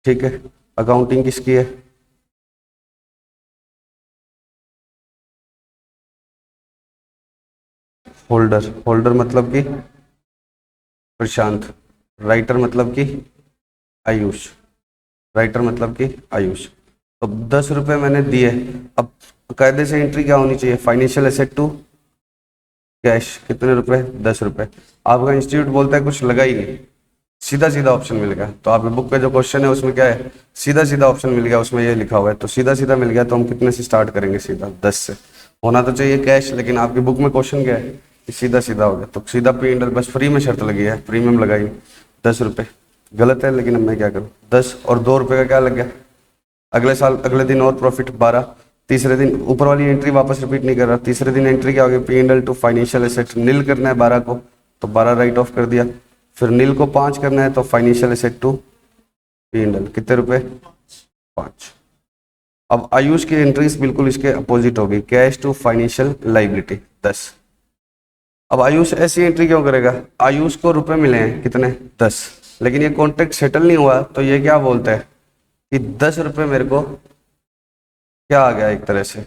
Speaker 1: ठीक है। अकाउंटिंग किसकी है, होल्डर। होल्डर मतलब कि प्रशांत, राइटर मतलब कि आयुष, राइटर मतलब कि आयुष। तो 10 रुपये मैंने दिए। अब कायदे से एंट्री क्या होनी चाहिए, फाइनेंशियल एसेट टू कैश कितने रुपए, 10 रुपये। आपका इंस्टीट्यूट बोलता है कुछ लगा ही नहीं, सीधा सीधा ऑप्शन मिल गया। तो आपके बुक पे जो क्वेश्चन है उसमें क्या है, सीधा सीधा ऑप्शन मिल गया, उसमें ये लिखा हुआ है। तो सीधा सीधा मिल गया तो हम कितने से स्टार्ट करेंगे, सीधा 10 से। होना तो चाहिए कैश, लेकिन आपकी बुक में क्वेश्चन क्या है, सीधा सीधा हो गया। तो सीधा पी एंड एल, बस फ्री में शर्त लगी है, प्रीमियम लगाई 10 रुपये। गलत है, लेकिन अब मैं क्या करूँ, 10 और 2 रुपये का क्या लग गया, अगले साल अगले दिन और प्रॉफिट 12, तीसरे दिन ऊपर वाली एंट्री वापस रिपीट नहीं कर रहा, तीसरे दिन एंट्री क्या होगी, P&L टू फाइनेंशियल एसेट, नील करना है 12 को तो 12 राइट ऑफ कर दिया, फिर नील को 5 करना है तो फाइनेंशियल एसेट टू P&L कितने रुपए, 5। अब आयुष की एंट्रीज बिल्कुल इसके अपोजिट होगी, कैश टू फाइनेंशियल लाइबिलिटी 10। अब आयुष ऐसी एंट्री क्यों करेगा, आयुष को रुपए मिले हैं कितने, 10, लेकिन ये कॉन्ट्रैक्ट सेटल नहीं हुआ, तो ये क्या बोलता है कि 10 रुपये मेरे को क्या आ गया, एक तरह से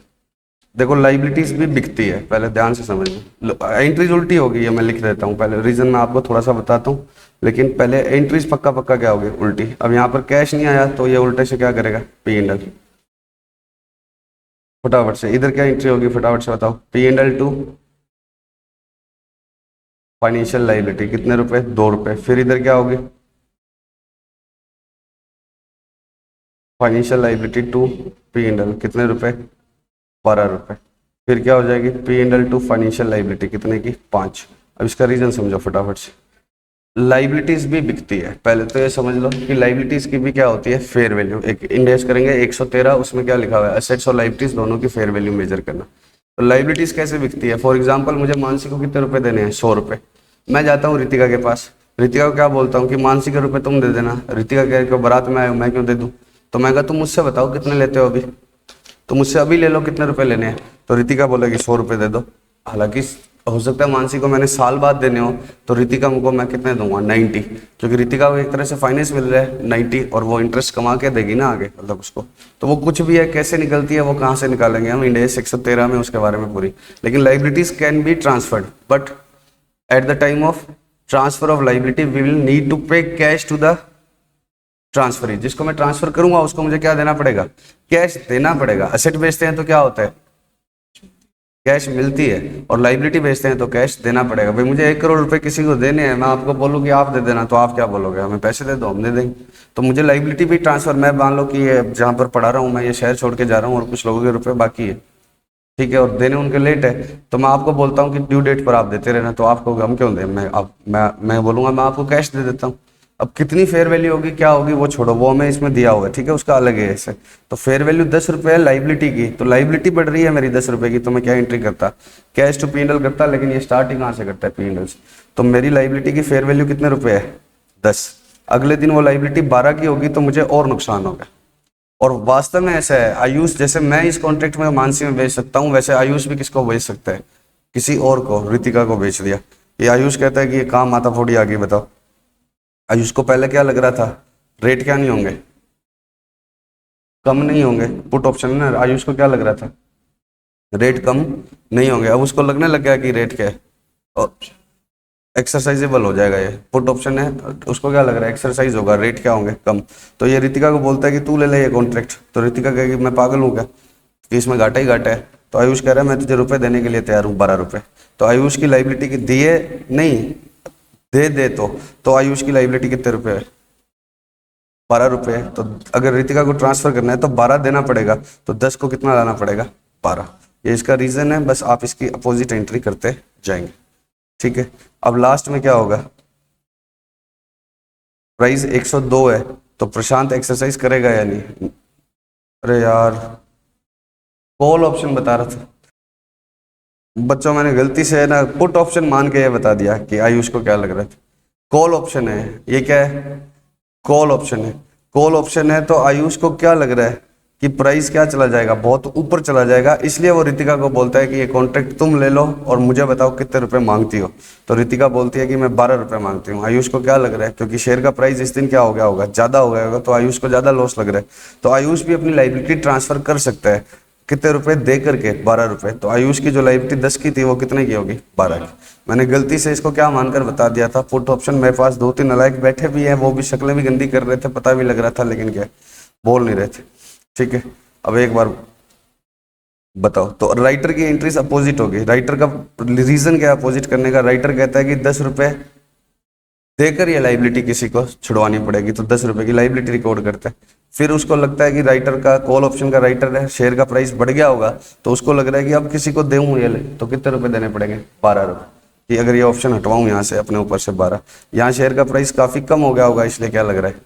Speaker 1: देखो लाइबिलिटीज भी बिकती है, पहले ध्यान से समझना, एंट्रीज उल्टी होगी, ये मैं लिख देता हूँ, पहले रीजन मैं आपको थोड़ा सा बताता हूँ, लेकिन पहले एंट्रीज पक्का पक्का क्या होगी, उल्टी। अब यहाँ पर कैश नहीं आया तो ये उल्टे से क्या करेगा, P&L, फटाफट से इधर क्या एंट्री होगी, फटाफट से बताओ, P&L टू फाइनेंशियल लाइबिलिटी कितने रुपए, 2 रुपये, फिर इधर क्या होगी, फाइनेंशियल लाइबिलिटी टू P&L कितने रुपए, 12 रुपये, फिर क्या हो जाएगी, P&L टू फाइनेंशियल लाइबिलिटी कितने की, 5। अब इसका रीजन समझो फटाफट से, लाइबिलिटीज भी बिकती है, पहले तो ये समझ लो कि लाइबिलिटीज की भी क्या होती है, फेयर वैल्यू, एक इंडेक्स करेंगे 113, उसमें क्या लिखा हुआ है, एसेट्स और लाइबिलिटीज दोनों की फेयर वैल्यू मेजर करना। तो लाइबिलिटीज कैसे बिकती है, फॉर एग्जाम्पल मुझे मानसी को कितने रुपए देने हैं, 100 रुपये, मैं जाता हूँ रितिका के पास, रितिका को क्या बोलता हूँ कि मानसी के रुपए तुम दे देना, रितिका कह रही बारात में आए हो मैं क्यों दे दूँ, तो मैं कहा तुम मुझसे बताओ कितने लेते हो अभी, तो मुझसे अभी ले लो कितने रुपए लेने हैं, तो रितिका बोलेगी 100 रुपये दे दो, हालांकि हो सकता है मानसी को मैंने साल बाद देने हो, तो रितिका को मैं कितने दूंगा, 90, क्योंकि रितिका को एक तरह से फाइनेंस मिल रहा है 90, और वो इंटरेस्ट कमा के देगी ना आगे, मतलब उसको, तो वो कुछ भी है कैसे निकलती है वो कहाँ से निकालेंगे हम, इंडेक्स 113 में उसके बारे में पूरी। लेकिन liabilities can be transferred, but at the time of transfer of liability we will need to pay cash to the transferee, जिसको मैं ट्रांसफर करूंगा उसको मुझे क्या देना पड़ेगा, कैश देना पड़ेगा। एसेट बेचते हैं तो क्या होता है, कैश मिलती है, और लाइबिलिटी बेचते हैं तो कैश देना पड़ेगा। भाई मुझे 1 करोड़ रुपए किसी को देने हैं, मैं आपको बोलूँ कि आप दे देना, तो आप क्या बोलोगे, हमें पैसे दे दो, हम दे देंगे। तो मुझे लाइबिलिटी भी ट्रांसफर, मैं मान लो कि ये जहाँ पर पढ़ा रहा हूँ मैं, ये शहर छोड़ के जा रहा हूँ और कुछ लोगों के रुपए बाकी है, ठीक है, और देने उनके लेट है, तो मैं आपको बोलता हूँ कि ड्यू डेट पर आप देते रहना, तो आपको हम क्यों दें, मैं बोलूँगा मैं आपको कैश दे देता हूँ। अब कितनी फेयर वैल्यू होगी क्या होगी वो छोड़ो, वो हमें इसमें दिया हुआ है, ठीक है, उसका अलग है ऐसे। तो फेयर वैल्यू 10 रुपये है लाइबिलिटी की, तो लाइबिलिटी बढ़ रही है मेरी 10 रुपये की, तो मैं क्या एंट्री करता, कैश टू P&L करता, लेकिन ये स्टार्ट ही कहाँ से करता है, P&L से। तो मेरी लाइबिलिटी की फेयर वैल्यू कितने रुपए है, 10, अगले दिन वो लाइबिलिटी 12 की होगी तो मुझे और नुकसान होगा। और वास्तव में ऐसा है, आयुष जैसे मैं इस कॉन्ट्रैक्ट में मानसी में बेच सकता हूँ, वैसे आयुष भी किसको बेच सकता है, किसी और को, रितिका को बेच दिया। ये आयुष कहता है कि ये काम माता फोड़ी आ गई, बताओ आयुष को पहले क्या लग रहा था, रेट क्या नहीं होंगे, कम नहीं होंगे, पुट ऑप्शन है ना, आयुष को क्या लग रहा था, रेट कम नहीं होंगे, अब उसको लगने लग गया कि रेट क्या है, और एक्सरसाइजेबल हो जाएगा, ये पुट ऑप्शन है, उसको क्या लग रहा है, एक्सरसाइज होगा, रेट क्या होंगे, कम। तो ये रितिका को बोलता है कि तू ले ले ये कॉन्ट्रैक्ट, तो रितिका कहेगी मैं पागल हूँ क्या, कि इसमें घाटा ही घाटा है। तो आयुष कह रहा है मैं तुझे रुपए देने के लिए तैयार हूँ, 12 रुपये। तो आयुष की लाइबिलिटी की दिए नहीं, दे तो आयुष की लाइबिलिटी कितने रुपए है, 12 रुपये। तो अगर रितिका को ट्रांसफर करना है तो 12 देना पड़ेगा, तो 10 को कितना लाना पड़ेगा, 12। ये इसका रीजन है, बस आप इसकी अपोजिट एंट्री करते जाएंगे, ठीक है। अब लास्ट में क्या होगा, प्राइस 102 है, तो प्रशांत एक्सरसाइज करेगा या नहीं, अरे यार कॉल ऑप्शन बता रहा था बच्चों, मैंने गलती से ना पुट ऑप्शन मान के ये बता दिया कि आयुष को क्या लग रहा था, कॉल ऑप्शन है, ये क्या है, कॉल ऑप्शन है। कॉल ऑप्शन है तो आयुष को क्या लग रहा है कि प्राइस क्या चला जाएगा, बहुत ऊपर चला जाएगा, इसलिए वो रितिका को बोलता है कि ये कॉन्ट्रैक्ट तुम ले लो और मुझे बताओ कितने रुपए मांगती हो। तो रितिका बोलती है कि मैं 12 रुपये मांगती हूँ। आयुष को क्या लग रहा है, क्योंकि शेयर का प्राइस इस दिन क्या हो गया होगा, ज़्यादा हो गया होगा, तो आयुष को ज़्यादा लॉस लग रहा है। तो आयुष भी अपनी लाइबिलिटी ट्रांसफर कर सकता है, कितने रुपए दे करके, 12 रुपये। तो आयुष की जो लाइबिलिटी 10 की थी वो कितने की होगी, 12 की। मैंने गलती से इसको क्या मानकर बता दिया था, पुट ऑप्शन। मेरे पास 2-3 नालायक बैठे भी हैं, वो भी शक्लें भी गंदी कर रहे थे, पता भी लग रहा था, लेकिन क्या बोल नहीं रहे थे, ठीक है। अब एक बार बताओ, तो राइटर की एंट्रीज अपोजिट होगी। राइटर का रीजन क्या है अपोजिट करने का, राइटर कहता है कि 10 रुपये देकर ये लाइबिलिटी किसी को छुड़वानी पड़ेगी, तो 10 रुपये की लाइबिलिटी रिकॉर्ड करता है। फिर उसको लगता है कि राइटर का, कॉल ऑप्शन का राइटर है, शेयर का प्राइस बढ़ गया होगा, तो उसको लग रहा है कि अब किसी को दूं ये ले, तो कितने रुपए देने पड़ेंगे, 12 रुपये, कि अगर ये ऑप्शन हटवाऊं यहाँ से अपने ऊपर से 12, यहाँ शेयर का प्राइस काफ़ी कम हो गया होगा, इसलिए क्या लग रहा है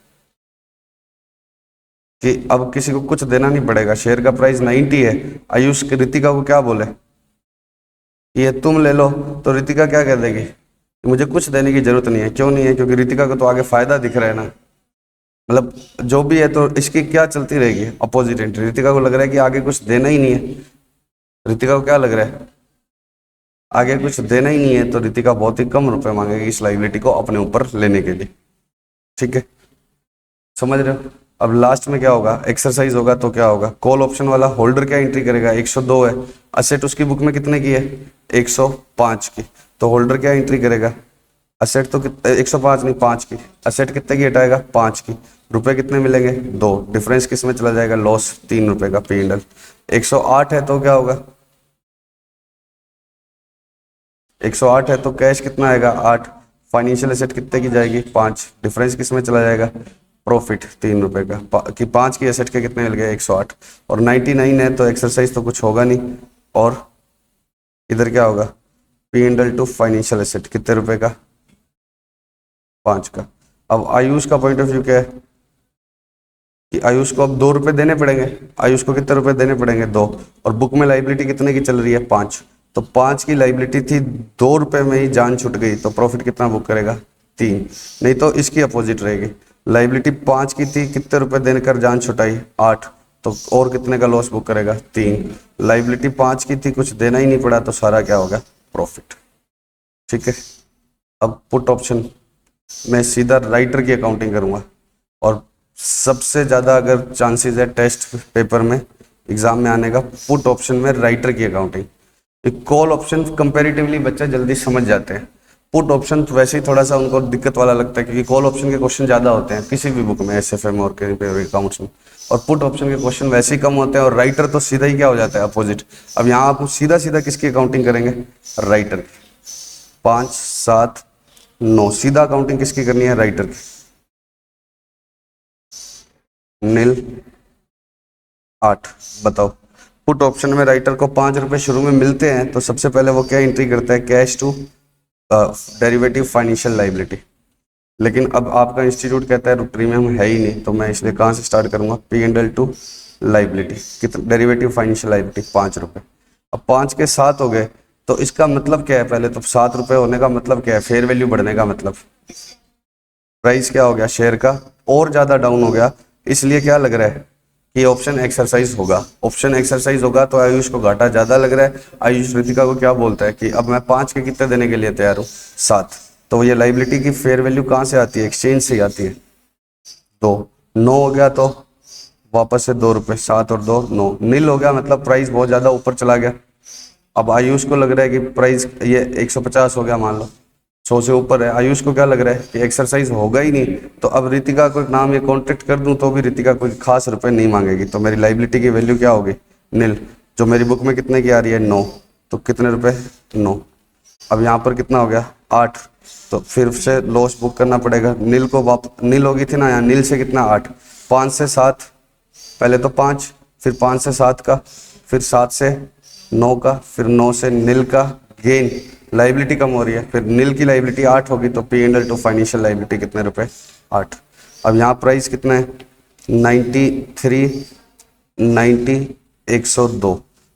Speaker 1: कि अब किसी को कुछ देना नहीं पड़ेगा। शेयर का प्राइस 90 है, आयुष रितिका को क्या बोले ये तुम ले लो, तो रितिका क्या कह देगी, मुझे कुछ देने की जरूरत नहीं है। क्यों नहीं है? क्योंकि रितिका को तो आगे फायदा दिख रहा है ना, मतलब जो भी है तो इसकी क्या चलती रहेगी, अपोजिट एंट्री। रितिका को लग रहा है कि आगे कुछ देना ही नहीं है। रितिका को क्या लग रहा है, आगे कुछ देना ही नहीं है, तो रितिका बहुत ही कम रुपए मांगेगी इस लाइबिलिटी को अपने ऊपर लेने के लिए। ठीक है, समझ रहे हो? अब लास्ट में क्या होगा, एक्सरसाइज होगा तो क्या होगा, कॉल ऑप्शन वाला होल्डर क्या एंट्री करेगा, 102 है, असेट उसकी बुक में कितने की है, 105 की, तो होल्डर क्या एंट्री करेगा, असेट तो 105 नहीं 5 की, असेट कितने की हटाएगा, 5 की, रुपए कितने मिलेंगे, 2, डिफरेंस किस में चला जाएगा, लॉस 3 रुपए का P&L। 108 है तो क्या होगा, 108 है तो कैश कितना आएगा, 8, फाइनेंशियल एसेट कितने की जाएगी, 5, डिफरेंस किस में चला जाएगा, प्रॉफिट 3 रुपए का, कि 5 की एसेट के कितने मिल गए, 108, और 99 है तो एक्सरसाइज तो कुछ होगा नहीं, और इधर क्या होगा, P&L टू फाइनेंशियल एसेट कितने रुपए का, 5 का। अब आयुष का पॉइंट ऑफ व्यू क्या है कि आयुष को अब 2 रुपए देने पड़ेंगे, आयुष को कितने रुपए देने पड़ेंगे, 2, और बुक में लाइबिलिटी कितने की चल रही है, 5, तो 5 की लाइबिलिटी थी, 2 रुपए में ही जान छूट गई, तो प्रॉफिट कितना बुक करेगा, 3, नहीं तो इसकी अपोजिट रहेगी, लाइबिलिटी 5 की थी, कितने रुपए देकर जान छुटाई, 8, तो और कितने का लॉस बुक करेगा, 3, लाइबिलिटी 5 की थी, कुछ देना ही नहीं पड़ा, तो सारा क्या होगा, प्रॉफिट। ठीक है, अब पुट ऑप्शन मैं सीधा राइटर की अकाउंटिंग करूंगा, और सबसे ज़्यादा अगर चांसेस है टेस्ट पेपर में एग्जाम में आने का पुट ऑप्शन में राइटर की अकाउंटिंग। कॉल ऑप्शन कंपैरेटिवली बच्चे जल्दी समझ जाते हैं, पुट ऑप्शन तो वैसे ही थोड़ा सा उनको दिक्कत वाला लगता है, क्योंकि कॉल ऑप्शन के क्वेश्चन ज़्यादा होते हैं किसी भी बुक में, SFM और अकाउंट्स में, और पुट ऑप्शन के क्वेश्चन वैसे ही कम होते हैं, और राइटर तो सीधा ही क्या हो जाता है, अपोजिट। अब यहाँ आप सीधा सीधा किसकी अकाउंटिंग करेंगे, राइटर की, 5, 7, 9, सीधा अकाउंटिंग किसकी करनी है, राइटर की, नील 8, बताओ। पुट ऑप्शन में राइटर को 5 रुपए शुरू में मिलते हैं, तो सबसे पहले वो क्या एंट्री करता है, cash to derivative financial liability, लेकिन अब आपका इंस्टीट्यूट कहता है प्रीमियम है ही नहीं, तो मैं इसलिए कहाँ से स्टार्ट करूंगा, P&L टू लाइबिलिटी, कितना डेरिवेटिव फाइनेंशियल लाइबिलिटी, 5 रुपए। अब 5 के 7 हो गए, तो इसका मतलब क्या है, पहले तो 7 रुपए होने का मतलब क्या है, फेयर वैल्यू बढ़ने का मतलब, प्राइस क्या हो गया शेयर का और ज्यादा डाउन हो गया, इसलिए क्या लग रहा है कि ऑप्शन एक्सरसाइज होगा। ऑप्शन एक्सरसाइज होगा तो आयुष को घाटा ज्यादा लग रहा है। आयुष रितिका को क्या बोलता है कि अब मैं 5 के कितने देने के लिए तैयार हूँ, 7, तो ये लाइबिलिटी की फेयर वैल्यू कहाँ से आती है, एक्सचेंज से आती है, 2, 9 हो गया तो वापस से 2 रुपए, 7 और 2 9, नील हो गया, मतलब प्राइस बहुत ज्यादा ऊपर चला गया। अब आयुष को लग रहा है कि प्राइस ये 150 हो गया, मान लो 100 से ऊपर है, आयुष को क्या लग रहा है कि एक्सरसाइज होगा ही नहीं, तो अब रितिका को नाम ये कॉन्ट्रैक्ट कर दूं तो भी रितिका कोई खास रुपए नहीं मांगेगी, तो मेरी लाइबिलिटी की वैल्यू क्या होगी, नील, जो मेरी बुक में कितने की आ रही है, 9, तो कितने रुपए, 9, अब यहाँ पर कितना हो गया, 8, तो फिर से लॉस बुक करना पड़ेगा, नील को नील होगी थी ना यहाँ, नील से कितना 8, 5 से 7, पहले तो 5, फिर 5 से 7 का, फिर 7 से 9 का, फिर 9 से नील का गेन, लाइबिलिटी कम हो रही है, फिर नील की लाइबिलिटी 8 होगी, तो P&L टू फाइनेंशियल लाइबिलिटी कितने रुपए, 8। अब यहाँ प्राइस कितना है, 93, 90, 102,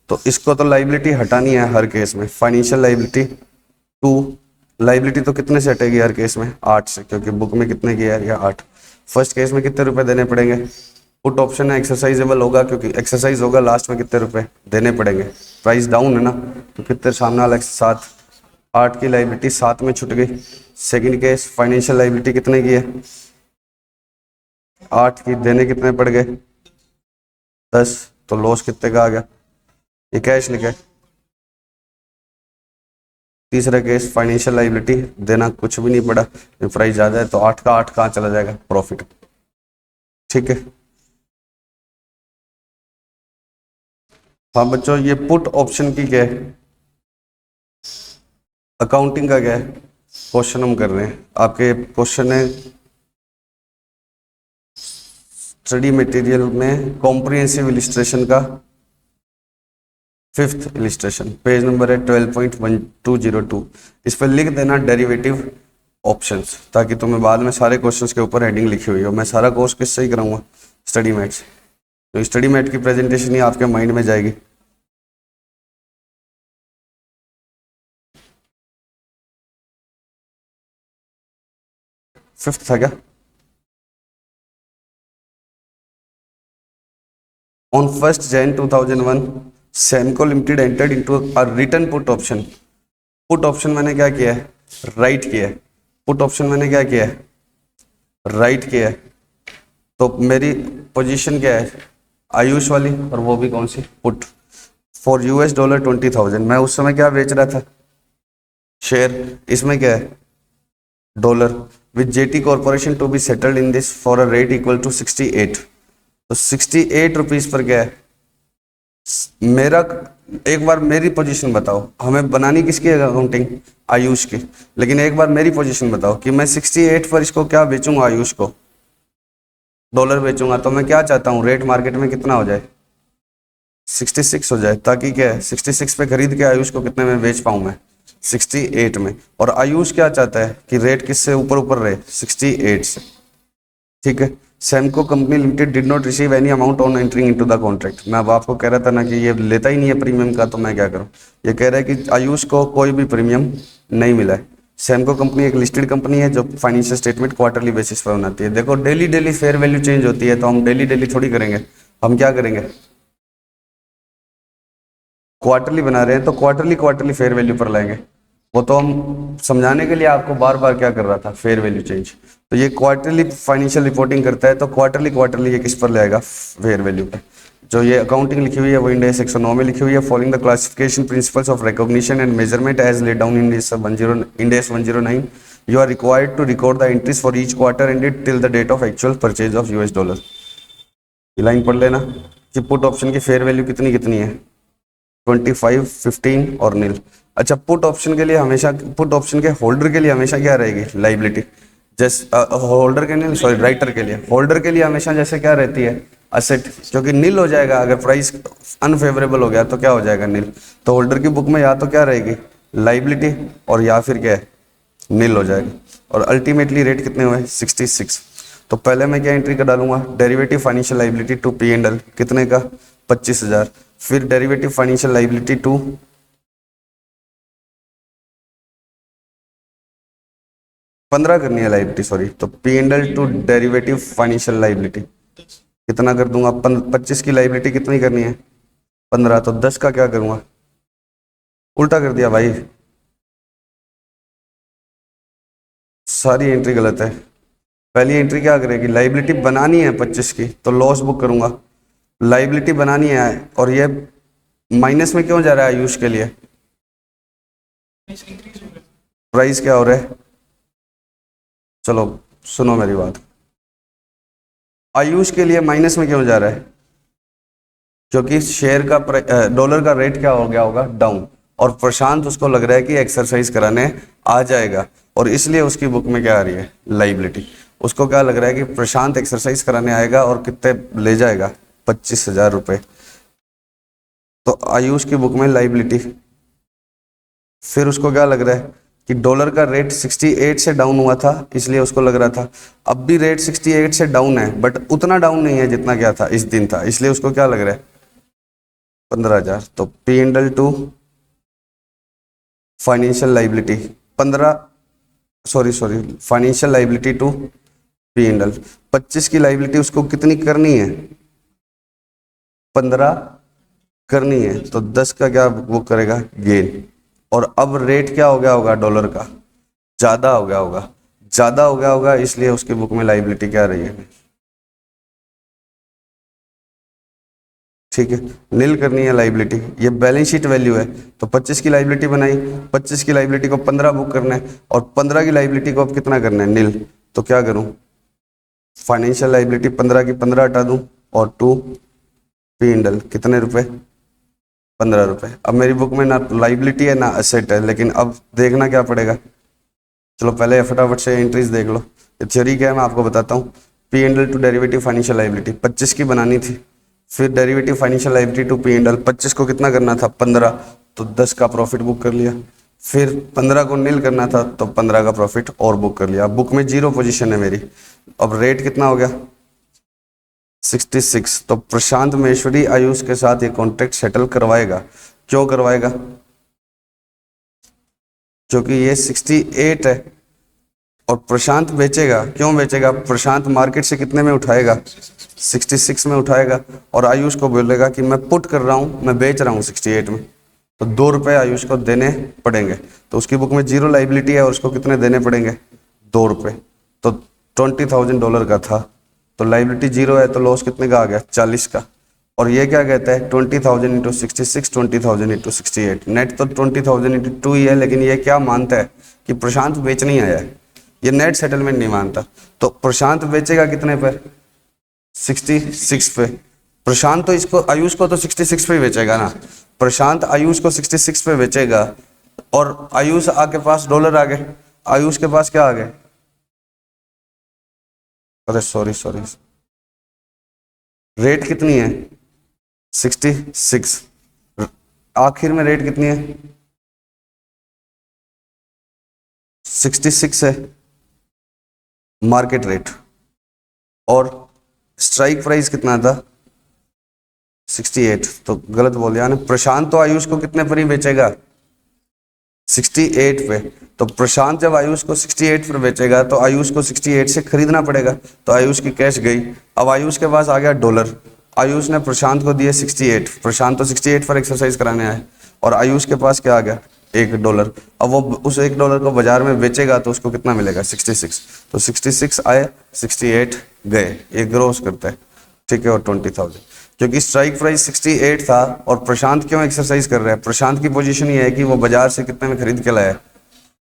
Speaker 1: तो इसको तो लाइबिलिटी हटानी है हर केस में, फाइनेंशियल लाइबिलिटी टू, लाइबिलिटी तो कितने से हटेगी हर केस में, 8 से, क्योंकि बुक में कितने की है, या 8। फर्स्ट केस में कितने रुपए देने पड़ेंगे, पुट ऑप्शन है एक्सरसाइजेबल होगा, क्योंकि एक्सरसाइज होगा, लास्ट में कितने रुपए देने पड़ेंगे, प्राइस डाउन है ना, तो कितने सामने वाला 7, 8 की लाइबिलिटी 7 में छूट गई। सेकंड केस फाइनेंशियल लाइबिलिटी कितने की है, 8 की, देने कितने पड़ गए, 10, तो लॉस कितने का आ गया, ये कैश लिखा है। तीसरा केस फाइनेंशियल लाइबिलिटी देना कुछ भी नहीं पड़ा, प्राइस ज्यादा है, तो 8 का 8 कहाँ चला जाएगा, प्रॉफिट। ठीक है, हाँ बच्चों, ये पुट ऑप्शन की क्या है, अकाउंटिंग का क्या है क्वेश्चन हम कर रहे हैं। आपके क्वेश्चन है स्टडी मटेरियल में कॉम्प्रिहेंसिव इलिस्ट्रेशन का फिफ्थ इलिस्ट्रेशन, पेज नंबर है 12.1202। इस पर लिख देना डेरिवेटिव ऑप्शंस, ताकि तुम्हें बाद में सारे क्वेश्चंस के ऊपर हेडिंग लिखी हुई हो। मैं सारा कोर्स किससे ही कराऊंगा, स्टडी मैट। तो स्टडी मैट की प्रेजेंटेशन ही आपके माइंड में जाएगी। फिफ्थ था क्या? On 1st Jan 2001 Semco limited entered into a return put option. Put option मैंने क्या किया है, राइट किया है। पुट ऑप्शन मैंने क्या किया है, राइट किया है। तो मेरी पोजीशन क्या है, आयुष वाली, और वो भी कौन सी, पुट फॉर $20,000। मैं उस समय क्या बेच रहा था, शेयर। इसमें क्या है, dollar, with JT corporation to be settled in this for a rate equal to 68। तो 68 रुपीज पर क्या है मेरा। एक बार मेरी पोजीशन बताओ, हमें बनानी किसकी है अकाउंटिंग, आयुष की। लेकिन एक बार मेरी पोजीशन बताओ कि मैं 68 पर इसको क्या बेचूंगा, आयुष को डॉलर बेचूंगा। तो मैं क्या चाहता हूँ, रेट मार्केट में कितना हो जाए, 66 हो जाए, ताकि क्या है 66 पे खरीद के आयुष को कितने में बेच पाऊं मैं, 68 में। और आयुष क्या चाहता है कि रेट किससे ऊपर ऊपर रहे, 68 से। ठीक है। Semco company limited did not receive any amount on entering into the contract. मैं अब आपको कह रहा था ना कि ये लेता ही नहीं है प्रीमियम का, तो मैं क्या करूं। ये कह रहा है कि आयुष को कोई भी प्रीमियम नहीं मिला है। सेमको कंपनी एक लिस्टेड कंपनी है जो फाइनेंशियल स्टेटमेंट क्वार्टरली बेसिस पर बनाती है। देखो daily daily fair value change होती है, तो हम डेली डेली थोड़ी करेंगे। हम क्या करेंगे, क्वार्टरली बना रहे हैं तो क्वार्टरली क्वार्टरली फेयर वैल्यू पर लाएंगे। वो तो हम समझाने के लिए आपको बार बार क्या कर रहा था, फेयर वैल्यू चेंज। तो ये क्वार्टरली फाइनेंशियल रिपोर्टिंग करता है, तो क्वार्टरली क्वार्टरली ये किस पर लाएगा, फेयर वैल्यू पे। जो ये अकाउंटिंग लिखी हुई है वो इंडिया 109 में लिखी हुई है। Following the classification principles of recognition and measurement as laid down in Ind AS 109, you are required to record the entries for each quarter ended till the date of actual purchase of US dollar. ये line पढ़ लेना कि put option की fair value कितनी कितनी है, 25, 15 और नील। अच्छा, पुट ऑप्शन के लिए हमेशा, पुट ऑप्शन के होल्डर के लिए हमेशा क्या रहेगी, लाइबिलिटी। जैसे होल्डर के लिए, सॉरी राइटर के लिए, होल्डर के लिए हमेशा जैसे क्या रहती है, असेट, क्योंकि नील हो जाएगा अगर प्राइस अनफेवरेबल हो गया तो क्या हो जाएगा, नील। तो होल्डर की बुक में या तो क्या रहेगी, लाइबिलिटी, और या फिर क्या है, नील हो जाएगा। और अल्टीमेटली रेट कितने हुए, 66। तो पहले मैं क्या एंट्री का डालूंगा, derivative financial liability to P and L, कितने का, 25,000। फिर डेरिवेटिव फाइनेंशियल लाइबिलिटी टू 15 करनी है लाइबिलिटी, सॉरी। तो P and L to derivative financial liability कितना कर दूंगा, 25 की लाइबिलिटी कितनी करनी है, 15। तो 10 का क्या करूंगा, उल्टा कर दिया भाई, सारी एंट्री गलत है। पहली एंट्री क्या करेगी, लाइबिलिटी बनानी है 25 की, तो लॉस बुक करूंगा। लाइबिलिटी बनानी है, और ये माइनस में क्यों जा रहा है आयुष के लिए, प्राइस क्या हो रहा है। चलो सुनो मेरी बात, आयुष के लिए माइनस में क्यों जा रहा है, क्योंकि शेयर का डॉलर का रेट क्या हो गया होगा, डाउन। और प्रशांत उसको लग रहा है कि एक्सरसाइज कराने आ जाएगा, और इसलिए उसकी बुक में क्या आ रही है, लाइबिलिटी। उसको क्या लग रहा है कि प्रशांत एक्सरसाइज कराने आएगा और कितने ले जाएगा, 25,000 रुपये। तो आयुष की बुक में लाइबिलिटी। फिर उसको क्या लग रहा है कि डॉलर का रेट 68 से डाउन हुआ था, इसलिए उसको लग रहा था अब भी रेट 68 से डाउन है, बट उतना डाउन नहीं है जितना क्या था इस दिन था, इसलिए उसको क्या लग रहा है, 15,000। तो P and L to financial liability 15, sorry financial liability to P and L, 25 की लाइबिलिटी उसको कितनी करनी है, 15 करनी है। तो 10 का क्या वो करेगा, गेन। और अब रेट क्या हो गया होगा, डॉलर का ज्यादा हो गया होगा, ज्यादा हो गया होगा, इसलिए उसकी बुक में लाइबिलिटी क्या रही है, ठीक है, नील करनी है लाइबिलिटी। ये बैलेंस शीट वैल्यू है, तो 25 की लाइबिलिटी बनाई, 25 की लाइबिलिटी को 15 बुक करना है, और 15 की लाइबिलिटी को अब कितना करना है, नील। तो क्या करूं, फाइनेंशियल लाइबिलिटी 15 की 15 हटा दूं, और टू पी एंड एल कितने रुपए, 15 रुपए। अब मेरी बुक में ना लाइबिलिटी है ना असेट है, लेकिन अब देखना क्या पड़ेगा। चलो पहले फटाफट से एंट्रीज देख लो। ये थ्योरी क्या है मैं आपको बताता हूँ। P and L to derivative financial liability 25 की बनानी थी, फिर derivative financial liability to P and L, 25 को कितना करना था 15, तो 10 का प्रॉफिट बुक कर लिया। फिर 15 को नील करना था तो 15 का प्रॉफिट और बुक कर लिया। बुक में 0 पोजीशन है मेरी। अब रेट कितना हो गया 66। तो प्रशांत महेश्वरी आयुष के साथ ये कॉन्ट्रैक्ट सेटल करवाएगा। क्यों करवाएगा? क्योंकि ये 68 है और प्रशांत बेचेगा। क्यों बेचेगा? प्रशांत मार्केट से कितने में उठाएगा 66 में उठाएगा और आयुष को बोलेगा कि मैं पुट कर रहा हूं, मैं बेच रहा हूं 68 में, तो 2 रुपए आयुष को देने पड़ेंगे। तो उसकी बुक में 0 लाइबिलिटी है और उसको कितने देने पड़ेंगे 2 रुपए। तो $20,000 का था, तो लाइबिलिटी 0 है तो लॉस कितने का आ गया 40 का। और ये क्या कहता है 20,000 इंटू 66, 20,000 इंटू 68, नेट तो 20,000 इंटू 2 ही है, लेकिन ये क्या मानता है कि प्रशांत बेच नहीं आया है, ये नेट सेटलमेंट नहीं मानता। तो प्रशांत बेचेगा कितने पर 66 पे। प्रशांत तो इसको आयुष को तो 66 पे बेचेगा ना, प्रशांत आयुष को 66 पे बेचेगा और आयुष आके पास डॉलर आ गए, आयुष के पास क्या आ गए, अरे सॉरी रेट कितनी है 66, आखिर में रेट कितनी है 66 है मार्केट रेट, और स्ट्राइक प्राइस कितना था 68। तो गलत बोल दिया ना, प्रशांत तो आयुष को कितने पर ही बेचेगा 68 पे। तो प्रशांत जब आयुष को 68 पर बेचेगा तो आयुष को 68 से खरीदना पड़ेगा, तो आयुष की कैश गई। अब आयुष के पास आ गया डॉलर, आयुष ने प्रशांत को दिए 68, प्रशांत तो 68 पर एक्सरसाइज कराने आए और आयुष के पास क्या आ गया $1। अब वो उस $1 को बाजार में बेचेगा तो उसको कितना मिलेगा 66। तो 66 आए 68 गए, ये ग्रोस करता है, ठीक है। और 20,000, क्योंकि स्ट्राइक प्राइस 68 था और प्रशांत क्यों एक्सरसाइज कर रहा है, प्रशांत की पोजीशन ये है कि वो बाजार से कितने में खरीद के लाया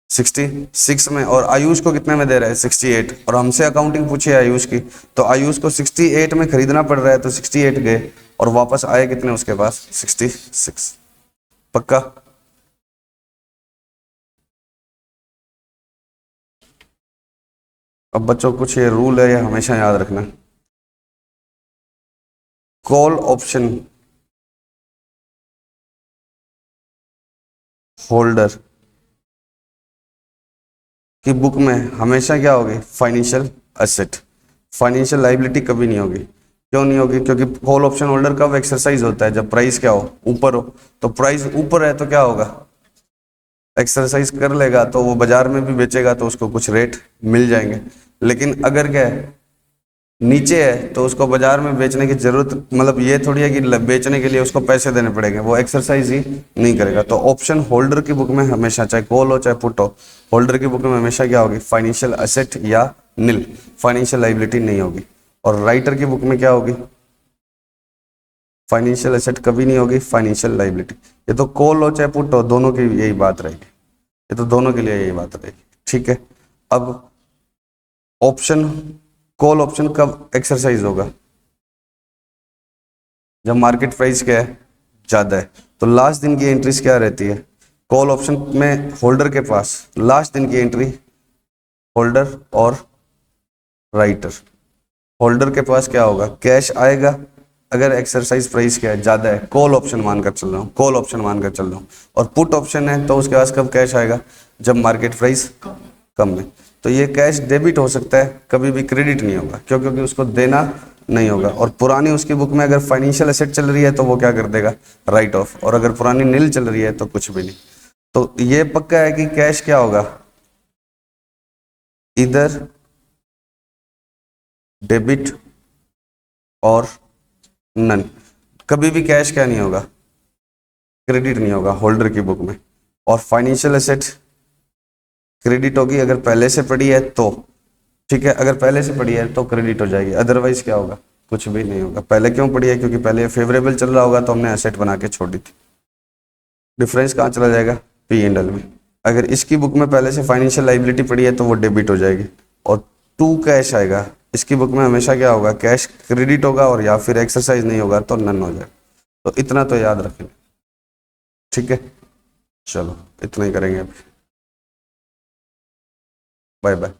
Speaker 1: 66 में, और आयुष को कितने में दे रहा है 68, और हमसे अकाउंटिंग पूछी है आयुष की, तो आयुष को 68 में खरीदना पड़ रहा है, तो 68 गए और वापस आए कितने उसके पास 66। पक्का? अब बच्चों कुछ ये रूल है, ये हमेशा याद रखना। कॉल ऑप्शन होल्डर की बुक में हमेशा क्या होगी फाइनेंशियल एसेट, फाइनेंशियल लाइबिलिटी कभी नहीं होगी। क्यों नहीं होगी? क्योंकि कॉल ऑप्शन होल्डर कब एक्सरसाइज होता है, जब प्राइस क्या हो ऊपर हो। तो प्राइस ऊपर है तो क्या होगा एक्सरसाइज कर लेगा, तो वो बाजार में भी बेचेगा तो उसको कुछ रेट मिल जाएंगे। लेकिन अगर क्या है नीचे है तो उसको बाजार में बेचने की जरूरत, मतलब ये थोड़ी है कि बेचने के लिए उसको पैसे देने पड़ेंगे, वो एक्सरसाइज ही नहीं करेगा। तो ऑप्शन होल्डर की बुक में हमेशा, चाहे कॉल हो चाहे पुट हो, होल्डर की बुक में हमेशा क्या होगी फाइनेंशियल एसेट या नील, फाइनेंशियल लाइबिलिटी नहीं होगी। और राइटर की बुक में क्या होगी फाइनेंशियल एसेट कभी नहीं होगी, फाइनेंशियल लाइबिलिटी। ये तो कॉल हो चाहे पुट हो, दोनों की यही बात रहेगी, ये तो दोनों के लिए यही बात रहेगी, ठीक है। अब ऑप्शन कॉल ऑप्शन कब एक्सरसाइज होगा, जब मार्केट प्राइस क्या है ज्यादा है। तो लास्ट दिन की एंट्रीज क्या रहती है कॉल ऑप्शन में, होल्डर के पास लास्ट दिन की एंट्री, होल्डर और राइटर। होल्डर के पास क्या होगा कैश आएगा अगर एक्सरसाइज प्राइस क्या है ज्यादा है, कॉल ऑप्शन मानकर चल रहा हूँ, कॉल ऑप्शन मानकर चल रहा हूँ। और पुट ऑप्शन है तो उसके पास कब कैश आएगा जब मार्केट प्राइस कम है। तो ये कैश डेबिट हो सकता है, कभी भी क्रेडिट नहीं होगा, क्यों? क्योंकि उसको देना नहीं होगा। और पुरानी उसकी बुक में अगर फाइनेंशियल एसेट चल रही है तो वो क्या कर देगा राइट ऑफ, और अगर पुरानी नील चल रही है तो कुछ भी नहीं। तो ये पक्का है कि कैश क्या होगा इधर डेबिट और नन, कभी भी कैश क्या नहीं होगा क्रेडिट नहीं होगा होल्डर की बुक में। और फाइनेंशियल एसेट क्रेडिट होगी अगर पहले से पड़ी है तो, ठीक है, अगर पहले से पड़ी है तो क्रेडिट हो जाएगी, अदरवाइज क्या होगा कुछ भी नहीं होगा। पहले क्यों पड़ी है क्योंकि पहले फेवरेबल चल रहा होगा तो हमने एसेट बना के छोड़ दी थी। डिफरेंस कहाँ चला जाएगा पी एंड एल में। अगर इसकी बुक में पहले से फाइनेंशियल लाइबिलिटी पड़ी है तो वो डेबिट हो जाएगी और टू कैश आएगा। इसकी बुक में हमेशा क्या होगा कैश क्रेडिट होगा, और या फिर एक्सरसाइज नहीं होगा तो नन हो जाएगा। तो इतना तो याद रखेंगे, ठीक है। चलो इतना ही करेंगे अभी, बाय बाय।